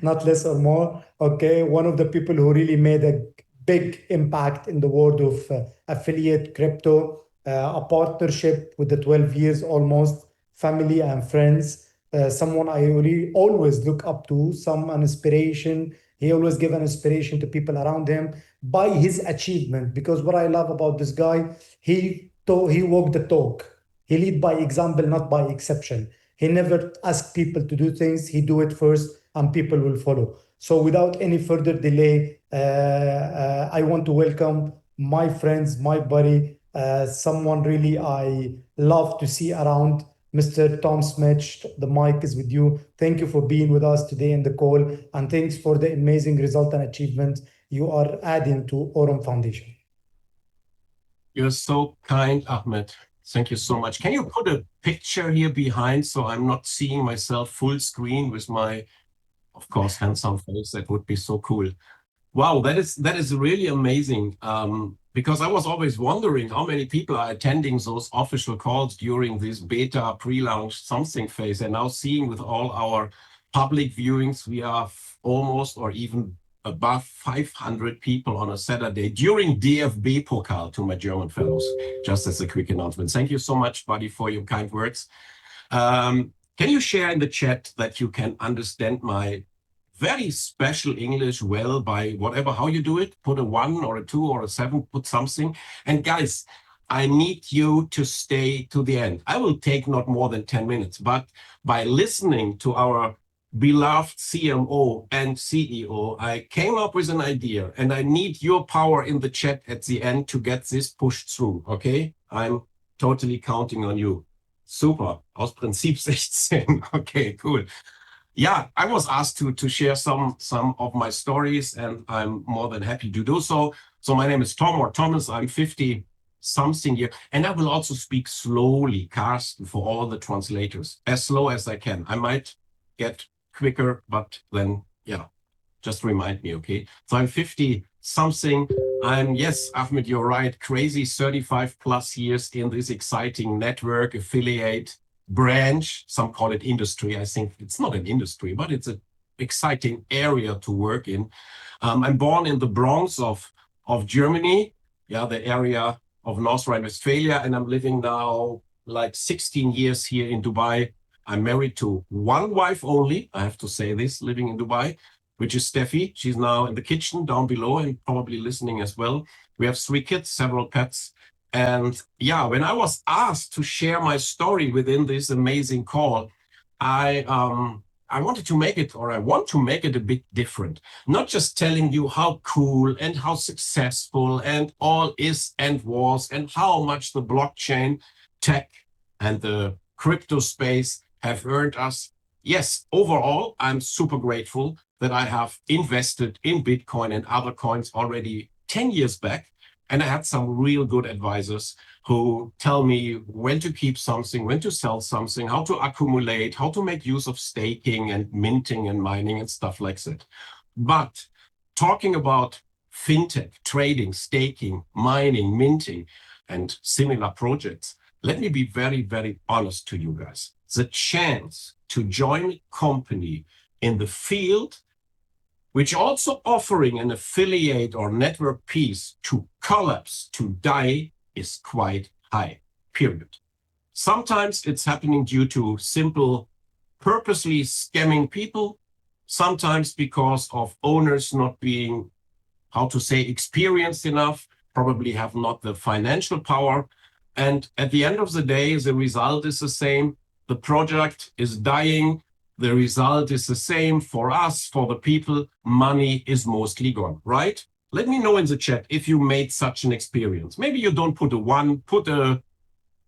Not less or more. Okay, one of the people who really made a big impact in the world of affiliate crypto, a partnership with the 12 years almost, family and friends, someone I really always look up to, some inspiration. He always give an inspiration to people around him by his achievement. Because what I love about this guy, he walked the talk. He lead by example, not by exception. He never asked people to do things. He do it first, and people will follow. So without any further delay, I want to welcome my friends, my buddy, someone really I love to see around, Mr. Tom Smith, the mic is with you. Thank you for being with us today in the call, and thanks for the amazing result and achievement you are adding to Aurum Foundation. You're so kind, Ahmed. Thank you so much. Can you put a picture here behind so I'm not seeing myself full screen with my, of course, handsome face? That would be so cool. Wow, that is really amazing. Because I was always wondering how many people are attending those official calls during this beta pre-launch something phase, and now seeing with all our public viewings, we are almost or even above 500 people on a Saturday during DFB Pokal, to my German fellows, just as a quick announcement. Thank you so much, buddy, for your kind words. Can you share in the chat that you can understand my very special English well by whatever, how you do it? Put a 1 or a 2 or a 7, put something. And guys, I need you to stay to the end. I will take not more than 10 minutes, but by listening to our beloved CMO and CEO, I came up with an idea, and I need your power in the chat at the end to get this pushed through, okay? I'm totally counting on you. Super, aus Prinzip 16. Okay, cool. Yeah, I was asked to share some of my stories, and I'm more than happy to do so. So my name is Tom, or Thomas. I'm 50 something year, and I will also speak slowly, Carsten, for all the translators, as slow as I can. I might get quicker, but then, yeah, just remind me, okay? So I'm 50 something. I'm, yes, Ahmed, you're right, crazy 35 plus years in this exciting network affiliate branch. Some call it industry. I think it's not an industry, but it's an exciting area to work in. I'm born in the Bronx of Germany, yeah, the area of North Rhine-Westphalia, and I'm living now like 16 years here in Dubai. I'm married to one wife only, I have to say this, living in Dubai, which is Steffi. She's now in the kitchen down below and probably listening as well. We have 3 kids, several pets. And yeah, when I was asked to share my story within this amazing call, I wanted to make it, or I want to make it a bit different. Not just telling you how cool and how successful and all is and was, and how much the blockchain tech and the crypto space have earned us. Yes, overall, I'm super grateful that I have invested in Bitcoin and other coins already 10 years back. And I had some real good advisors who tell me when to keep something, when to sell something, how to accumulate, how to make use of staking and minting and mining and stuff like that. But talking about fintech, trading, staking, mining, minting, and similar projects, let me be very, very honest to you guys. The chance to join a company in the field which also offering an affiliate or network piece to collapse, to die, is quite high, period. Sometimes it's happening due to simple, purposely scamming people, sometimes because of owners not being, how to say, experienced enough, probably have not the financial power. And at the end of the day, the result is the same. The project is dying. The result is the same for us, for the people. Money is mostly gone, right? Let me know in the chat if you made such an experience. Maybe you don't put a 1, put a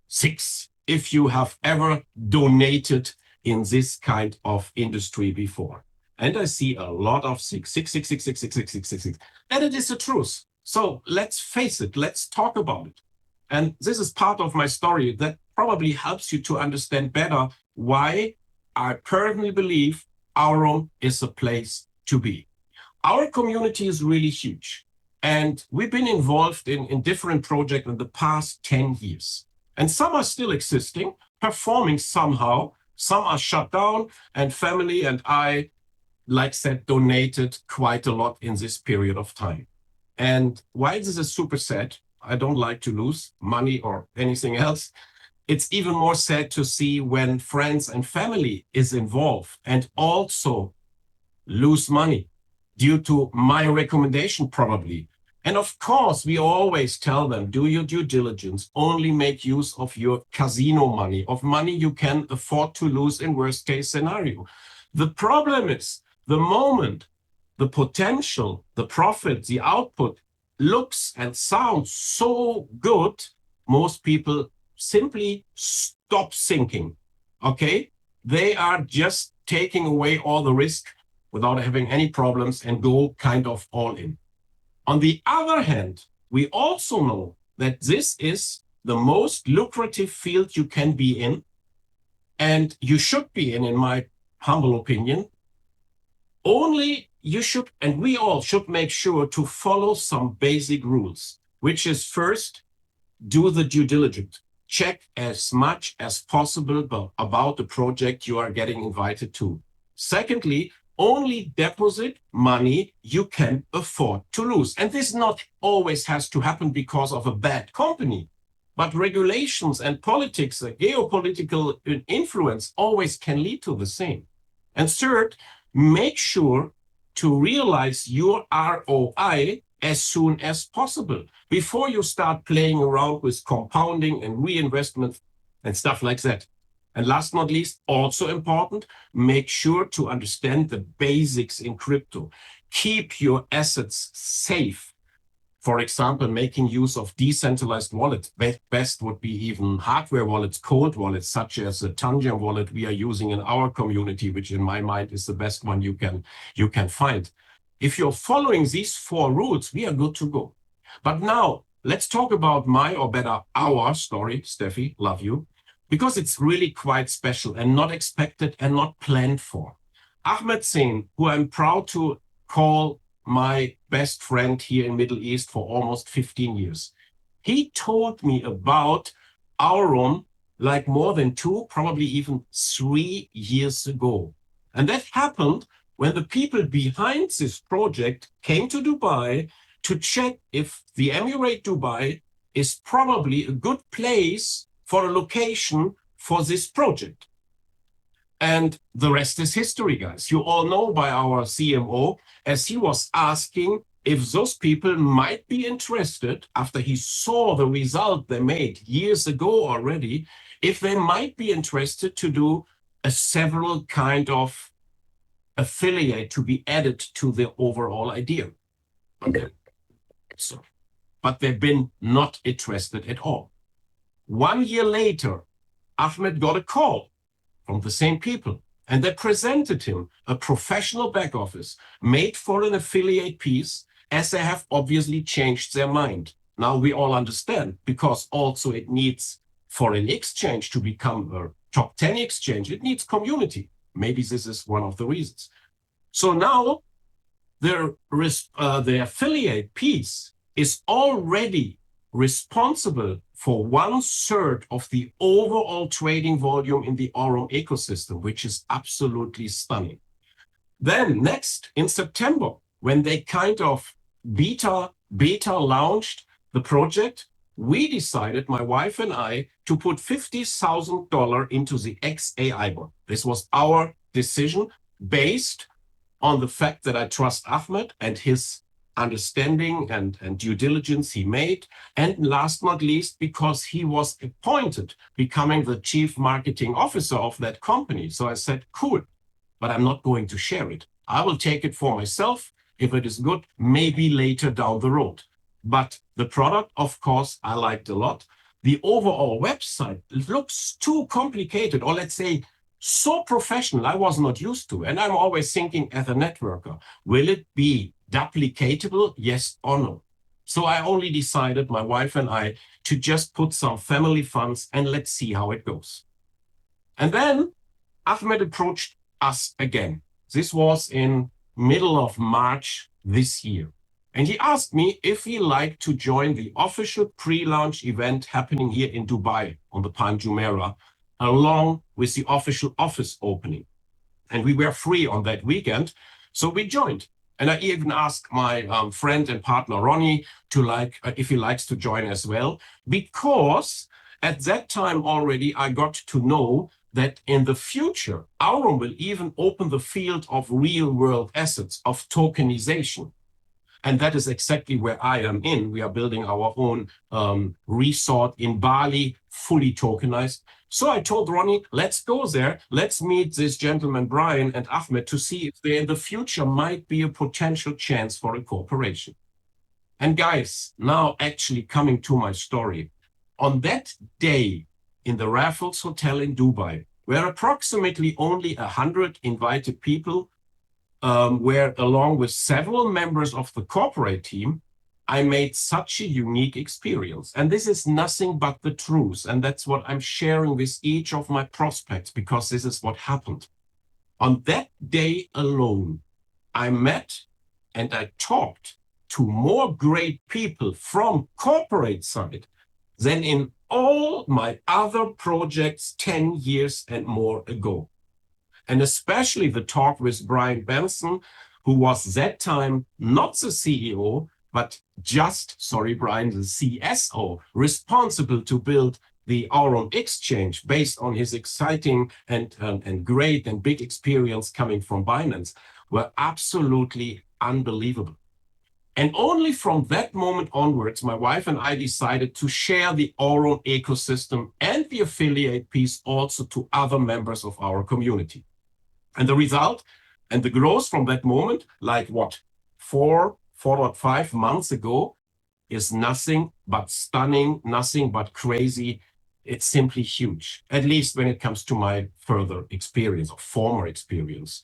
6 if you have ever donated in this kind of industry before. And I see a lot of 6, 6, 6, 6, 6, 6, 6, 6, 6, 6. And it is the truth. So let's face it, let's talk about it. And this is part of my story that probably helps you to understand better why I personally believe Aurum is a place to be. Our community is really huge, and we've been involved in different projects in the past 10 years. And some are still existing, performing somehow. Some are shut down, and family and I, like said, donated quite a lot in this period of time. And why this is super sad, I don't like to lose money or anything else. It's even more sad to see when friends and family is involved and also lose money due to my recommendation probably. And of course, we always tell them, do your due diligence, only make use of your casino money, of money you can afford to lose in worst case scenario. The problem is the moment the potential, the profit, the output looks and sounds so good, most people simply stop thinking okay? They are just taking away all the risk without having any problems and go kind of all in. On the other hand, we also know that this is the most lucrative field you can be in, and you should be in my humble opinion. Only you should, and we all should make sure to follow some basic rules, which is first, do the due diligence. Check as much as possible about the project you are getting invited to. Secondly, only deposit money you can afford to lose. And this not always has to happen because of a bad company, but regulations and politics, geopolitical influence always can lead to the same. And third, make sure to realize your ROI as soon as possible before you start playing around with compounding and reinvestment and stuff like that. And last but not least, also important, make sure to understand the basics in crypto. Keep your assets safe. For example, making use of decentralized wallets. Best would be even hardware wallets, cold wallets, such as the Tangent wallet we are using in our community, which in my mind is the best one you can find. If you're following these 4 rules, we are good to go. But now let's talk about my, or better, our story. Steffi, love you, because it's really quite special and not expected and not planned for. Ahmed Zain, who I'm proud to call my best friend here in Middle East for almost 15 years. He told me about Aurum like more than 2, probably even 3 years ago. And that happened when the people behind this project came to Dubai to check if the Emirate Dubai is probably a good place for a location for this project. And the rest is history, guys. You all know by our CMO, as he was asking if those people might be interested, after he saw the result they made years ago already, if they might be interested to do a several kind of affiliate to be added to the overall idea. Okay. But they've been not interested at all. 1 year later, Ahmed got a call from the same people, and they presented him a professional back office made for an affiliate piece, as they have obviously changed their mind. Now we all understand, because also it needs, for an exchange to become a top 10 exchange, it needs community. Maybe this is one of the reasons. So now the affiliate piece is already responsible for 1/3 of the overall trading volume in the Aurum ecosystem, which is absolutely stunning. Then next, in September, when they kind of beta launched the project, we decided, my wife and I, to put $50,000 into the XAI bot. This was our decision based on the fact that I trust Ahmed and his understanding and due diligence he made. And last but not least, because he was appointed becoming the chief marketing officer of that company. So I said, cool, but I'm not going to share it. I will take it for myself. If it is good, maybe later down the road. But the product, of course, I liked a lot. The overall website looks too complicated, or let's say so professional, I was not used to. And I'm always thinking as a networker, will it be duplicatable, yes or no? So I only decided, my wife and I, to just put some family funds and let's see how it goes. And then Ahmed approached us again. This was in middle of March this year. And he asked me if he liked to join the official pre-launch event happening here in Dubai on the Palm Jumeirah, along with the official office opening. And we were free on that weekend, so we joined. And I even asked my friend and partner Ronnie to if he likes to join as well, because at that time already I got to know that in the future, Aurum will even open the field of real-world assets, of tokenization. And that is exactly where I am in. We are building our own resort in Bali, fully tokenized. So I told Ronnie, let's go there. Let's meet this gentleman, Bryan and Ahmed, to see if there in the future might be a potential chance for a cooperation. And guys, now actually coming to my story. On that day in the Raffles Hotel in Dubai, where approximately only 100 invited people where along with several members of the corporate team, I made such a unique experience. And this is nothing but the truth. And that's what I'm sharing with each of my prospects, because this is what happened. On that day alone, I met and I talked to more great people from corporate side than in all my other projects 10 years and more ago. And especially the talk with Bryan Benson, who was that time not the CEO, but just, sorry, Bryan, the CSO, responsible to build the Aurum exchange based on his exciting and great and big experience coming from Binance, were absolutely unbelievable. And only from that moment onwards, my wife and I decided to share the Aurum ecosystem and the affiliate piece also to other members of our community. And the result and the growth from that moment, like what, 4.5 months ago, is nothing but stunning, nothing but crazy. It's simply huge, at least when it comes to my further experience or former experience.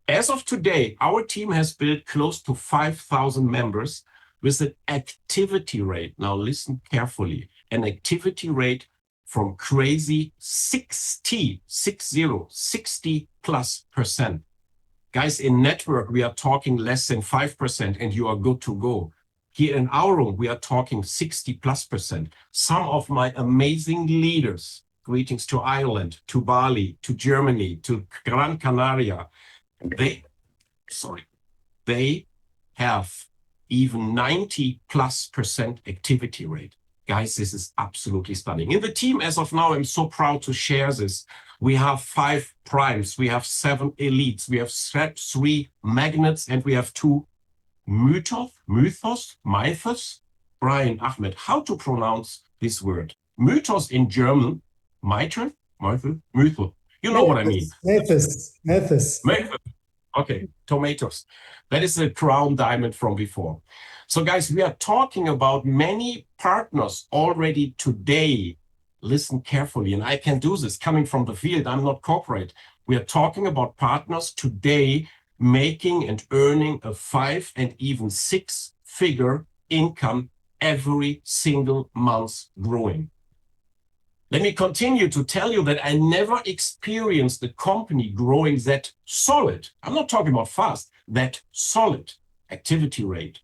As of today, our team has built close to 5,000 members with an activity rate. Now listen carefully, an activity rate from crazy 60+%. Guys, in network, we are talking less than 5% and you are good to go. Here in Aurum, we are talking 60+%. Some of my amazing leaders, greetings to Ireland, to Bali, to Germany, to Gran Canaria, they have even 90+% activity rate. Guys, this is absolutely stunning. In the team, as of now, I'm so proud to share this. We have 5 primes, we have 7 elites, we have 3 magnets, and we have 2 mythos. Bryan, Ahmed, how to pronounce this word? Mythos in German, mythos. You know what I mean. Mythos. Okay, tomatoes. That is a crown diamond from before. So guys, we are talking about many partners already today. Listen carefully, and I can do this coming from the field. I'm not corporate. We are talking about partners today making and earning a 5 and even 6-figure income every single month growing. Let me continue to tell you that I never experienced a company growing that solid. I'm not talking about fast, that solid activity rate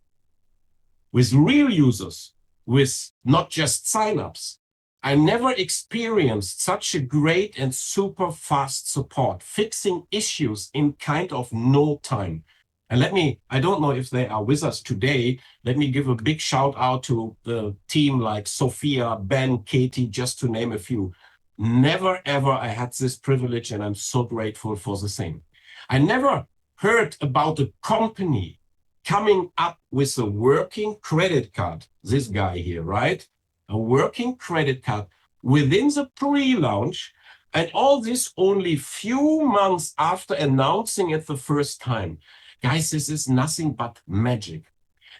with real users, with not just signups. I never experienced such a great and super fast support, fixing issues in kind of no time. And I don't know if they are with us today, let me give a big shout out to the team like Sophia, Ben, Katie, just to name a few. Never ever I had this privilege, and I'm so grateful for the same. I never heard about a company coming up with a working credit card, this guy here, right? A working credit card within the pre-launch, and all this only few months after announcing it the first time. Guys, this is nothing but magic.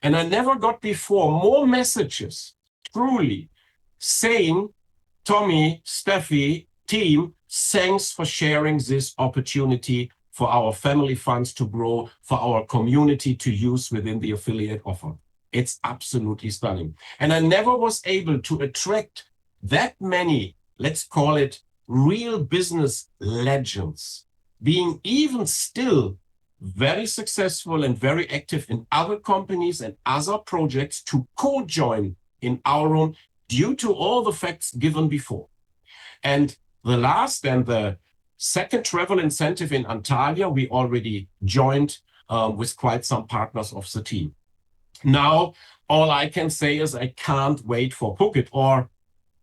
And I never got before more messages, truly, saying, Tommy, Steffi, team, thanks for sharing this opportunity for our family funds to grow, for our community to use within the affiliate offer. It's absolutely stunning. And I never was able to attract that many, let's call it, real business legends, being even still very successful and very active in other companies and other projects to co-join in Aurum due to all the facts given before. And the last and the second travel incentive in Antalya, we already joined with quite some partners of the team. Now, all I can say is I can't wait for Phuket, or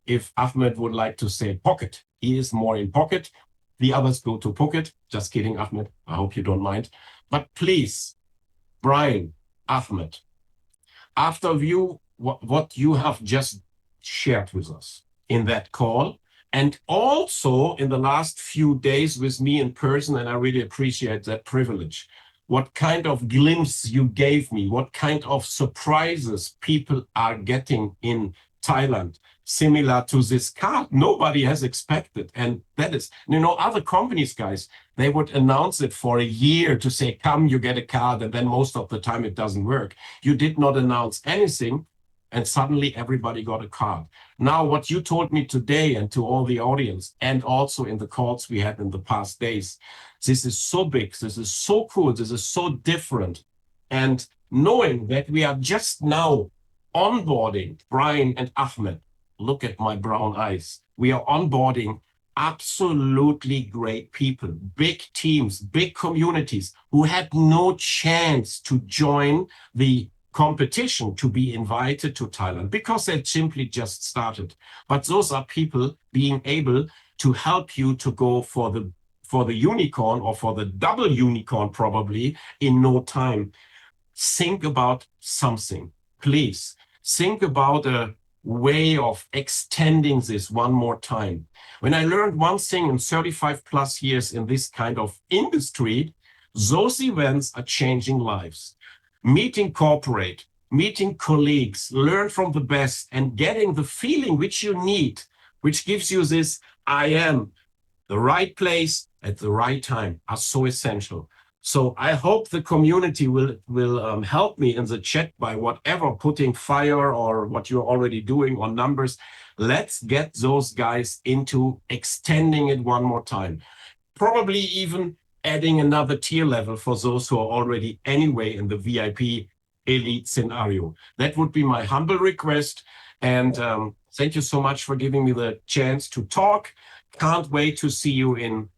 if Ahmed would like to say Pocket, he is more in Pocket. The others go to Phuket. Just kidding, Ahmed. I hope you don't mind. But please, Bryan, Ahmed, after what you have just shared with us in that call, and also in the last few days with me in person, and I really appreciate that privilege, what kind of glimpse you gave me, what kind of surprises people are getting in Thailand, similar to this card. Nobody has expected. And that is, other companies, guys, they would announce it for a year to say, come, you get a card. And then most of the time it doesn't work. You did not announce anything. And suddenly everybody got a card. Now, what you told me today and to all the audience, and also in the calls we had in the past days, this is so big, this is so cool, this is so different. And knowing that we are just now onboarding Bryan and Ahmed, look at my brown eyes, we are onboarding absolutely great people, big teams, big communities who had no chance to join the competition to be invited to Thailand because they simply just started. But those are people being able to help you to go for the unicorn or for the double unicorn probably in no time. Think about something, please. Think about a way of extending this one more time. When I learned one thing in 35 plus years in this kind of industry, those events are changing lives. Meeting corporate, meeting colleagues, learn from the best, and getting the feeling which you need, which gives you this, I am the right place at the right time, are so essential. So I hope the community will help me in the chat by whatever, putting fire or what you're already doing on numbers. Let's get those guys into extending it one more time. Probably even adding another tier level for those who are already anyway in the VIP elite scenario. That would be my humble request. And thank you so much for giving me the chance to talk. Can't wait to see you in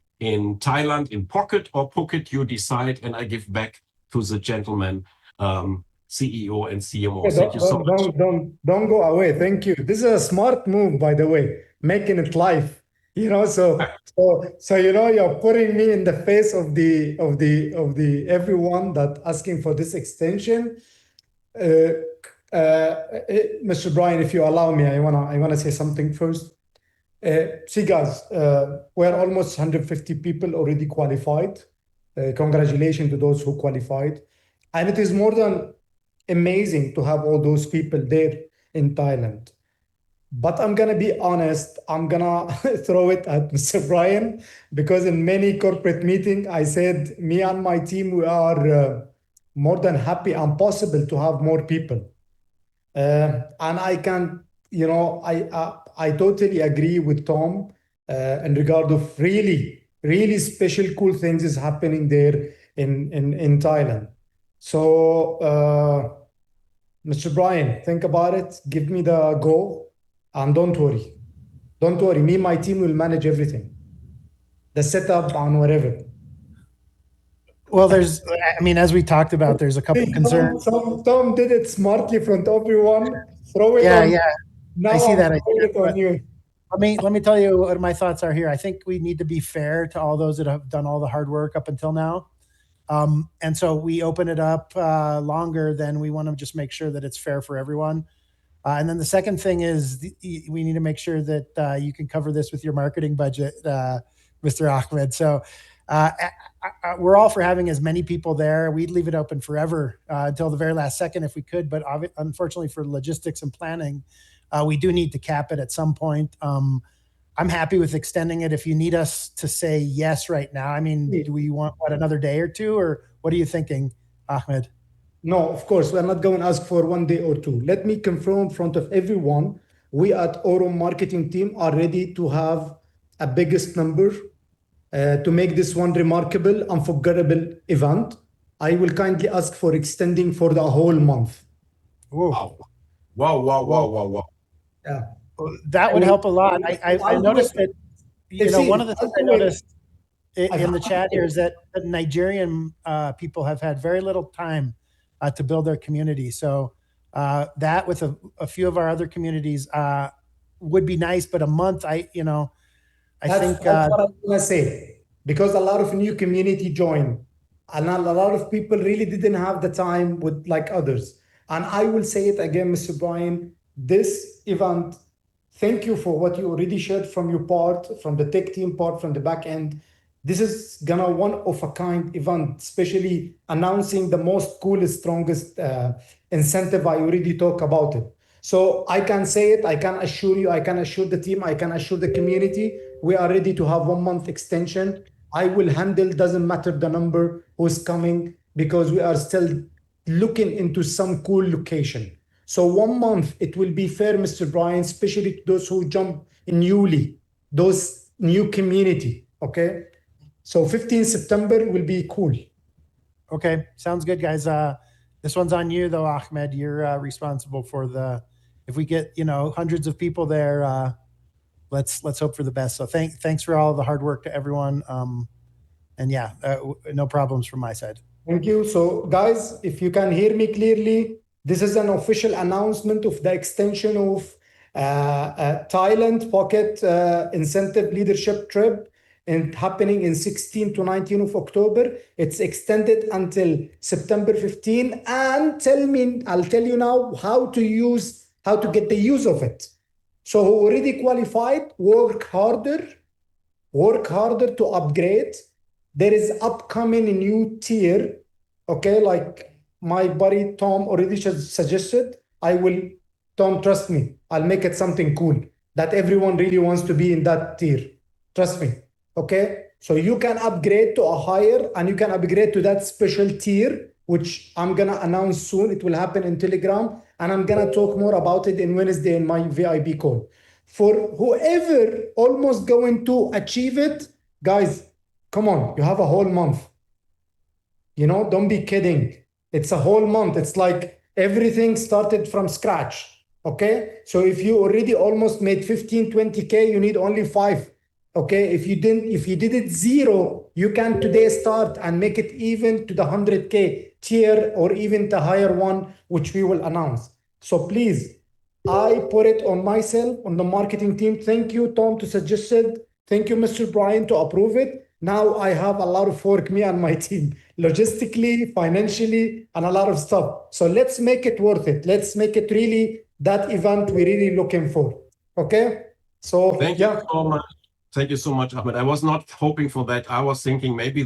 Thailand, in Pocket or Phuket, you decide, and I give back to the gentleman, CEO and CMO. Thank you so much. Don't go away. Thank you. This is a smart move, by the way, making it live. So you're putting me in the face of the everyone that asking for this extension. Mr. Bryan, if you allow me, I wanna say something first. See, guys, we're almost 150 people already qualified. Congratulations to those who qualified, and it is more than amazing to have all those people there in Thailand. But I'm gonna be honest, I'm gonna throw it at Mr. Bryan, because in many corporate meetings, I said me and my team, we are more than happy and possible to have more people. And I can, I totally agree with Tom in regard of really, really special, cool things is happening there in Thailand. So, Mr. Bryan, think about it, give me the go. And don't worry, me and my team will manage everything, the setup and whatever. Well, as we talked about, there's a couple of concerns. Tom did it smartly in front of everyone. Throw it on. Yeah. Now I see that. it on you. Let me tell you what my thoughts are here. I think we need to be fair to all those that have done all the hard work up until now. And so we open it up longer, then we want to just make sure that it's fair for everyone. And then the second thing is we need to make sure that you can cover this with your marketing budget, Mr. Ahmed. So we're all for having as many people there. We'd leave it open forever until the very last second if we could. But unfortunately for logistics and planning, we do need to cap it at some point. I'm happy with extending it if you need us to say yes right now. I mean, do we want another day or two, or what are you thinking, Ahmed? No, of course, we're not going to ask for 1 day or two. Let me confirm in front of everyone, we at Aurum marketing team are ready to have a biggest number to make this one remarkable, unforgettable event. I will kindly ask for extending for the whole month. Whoa. Wow. Yeah. That would help a lot. I noticed that, one of the things I noticed in the chat here is that Nigerian people have had very little time to build their community. So that with a few of our other communities would be nice, but a month, I think that's what I was going to say, because a lot of new community joined and a lot of people really didn't have the time with like others. And I will say it again, Mr. Bryan, this event, thank you for what you already shared from your part, from the tech team part, from the back end. This is gonna one of a kind event, especially announcing the most coolest, strongest incentive. I already talked about it. So I can say it, I can assure you, I can assure the team, I can assure the community, we are ready to have 1 month extension. I will handle, doesn't matter the number who's coming, because we are still looking into some cool location. So 1 month, it will be fair, Mr. Bryan, especially to those who jump in newly, those new community, okay? So 15 September will be cool. Okay, sounds good, guys. This one's on you though, Ahmed. You're responsible for if we get, hundreds of people there, let's hope for the best. So thanks for all the hard work to everyone. And yeah, no problems from my side. Thank you. So guys, if you can hear me clearly, this is an official announcement of the extension of Thailand Pocket Incentive Leadership Trip, and happening in 16 to 19 of October. It's extended until September 15. And I'll tell you now how to get the use of it. So who already qualified, work harder to upgrade. There is upcoming a new tier, okay? Like my buddy Tom already suggested. Tom, trust me, I'll make it something cool that everyone really wants to be in that tier. Trust me, okay? So you can upgrade to a higher, and you can upgrade to that special tier, which I'm gonna announce soon. It will happen in Telegram, and I'm gonna talk more about it in Wednesday in my VIP call. For whoever almost going to achieve it, guys, come on, you have a whole month. Don't be kidding. It's a whole month. It's like everything started from scratch, okay? So if you already almost made 15, 20K, you need only 5, okay? If you did it 0, you can today start and make it even to the 100K tier, or even the higher one, which we will announce. So please, I put it on myself, on the marketing team. Thank you, Tom, to suggest it. Thank you, Mr. Bryan, to approve it. Now I have a lot of work, me and my team, logistically, financially, and a lot of stuff. So let's make it worth it. Let's make it really that event we're really looking for. Okay? So Thank you so much. Thank you so much, Ahmed. I was not hoping for that. I was thinking maybe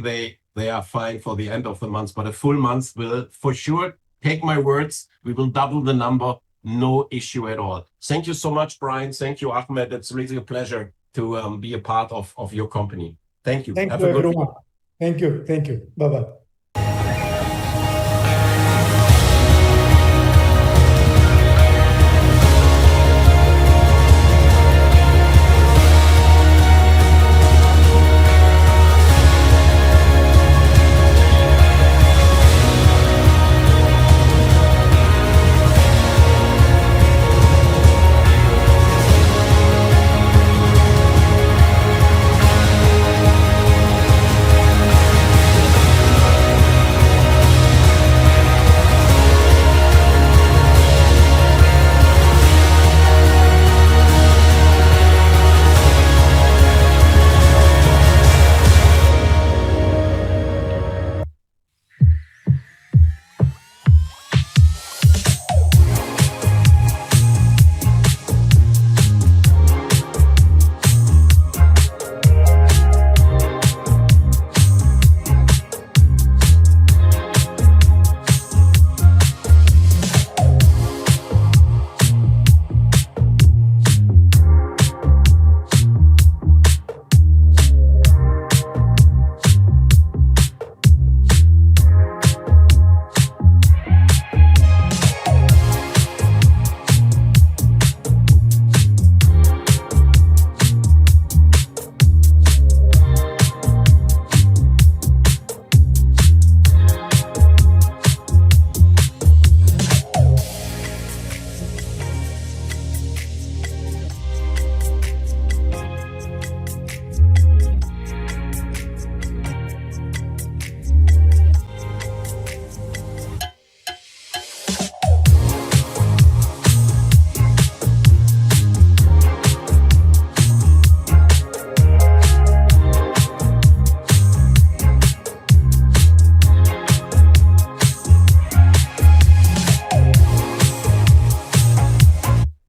they are fine for the end of the month, but a full month will for sure, take my words, we will double the number. No issue at all. Thank you so much, Bryan. Thank you, Ahmed. It's really a pleasure to be a part of your company. Thank you. Thank you, everyone. Thank you. Bye-bye.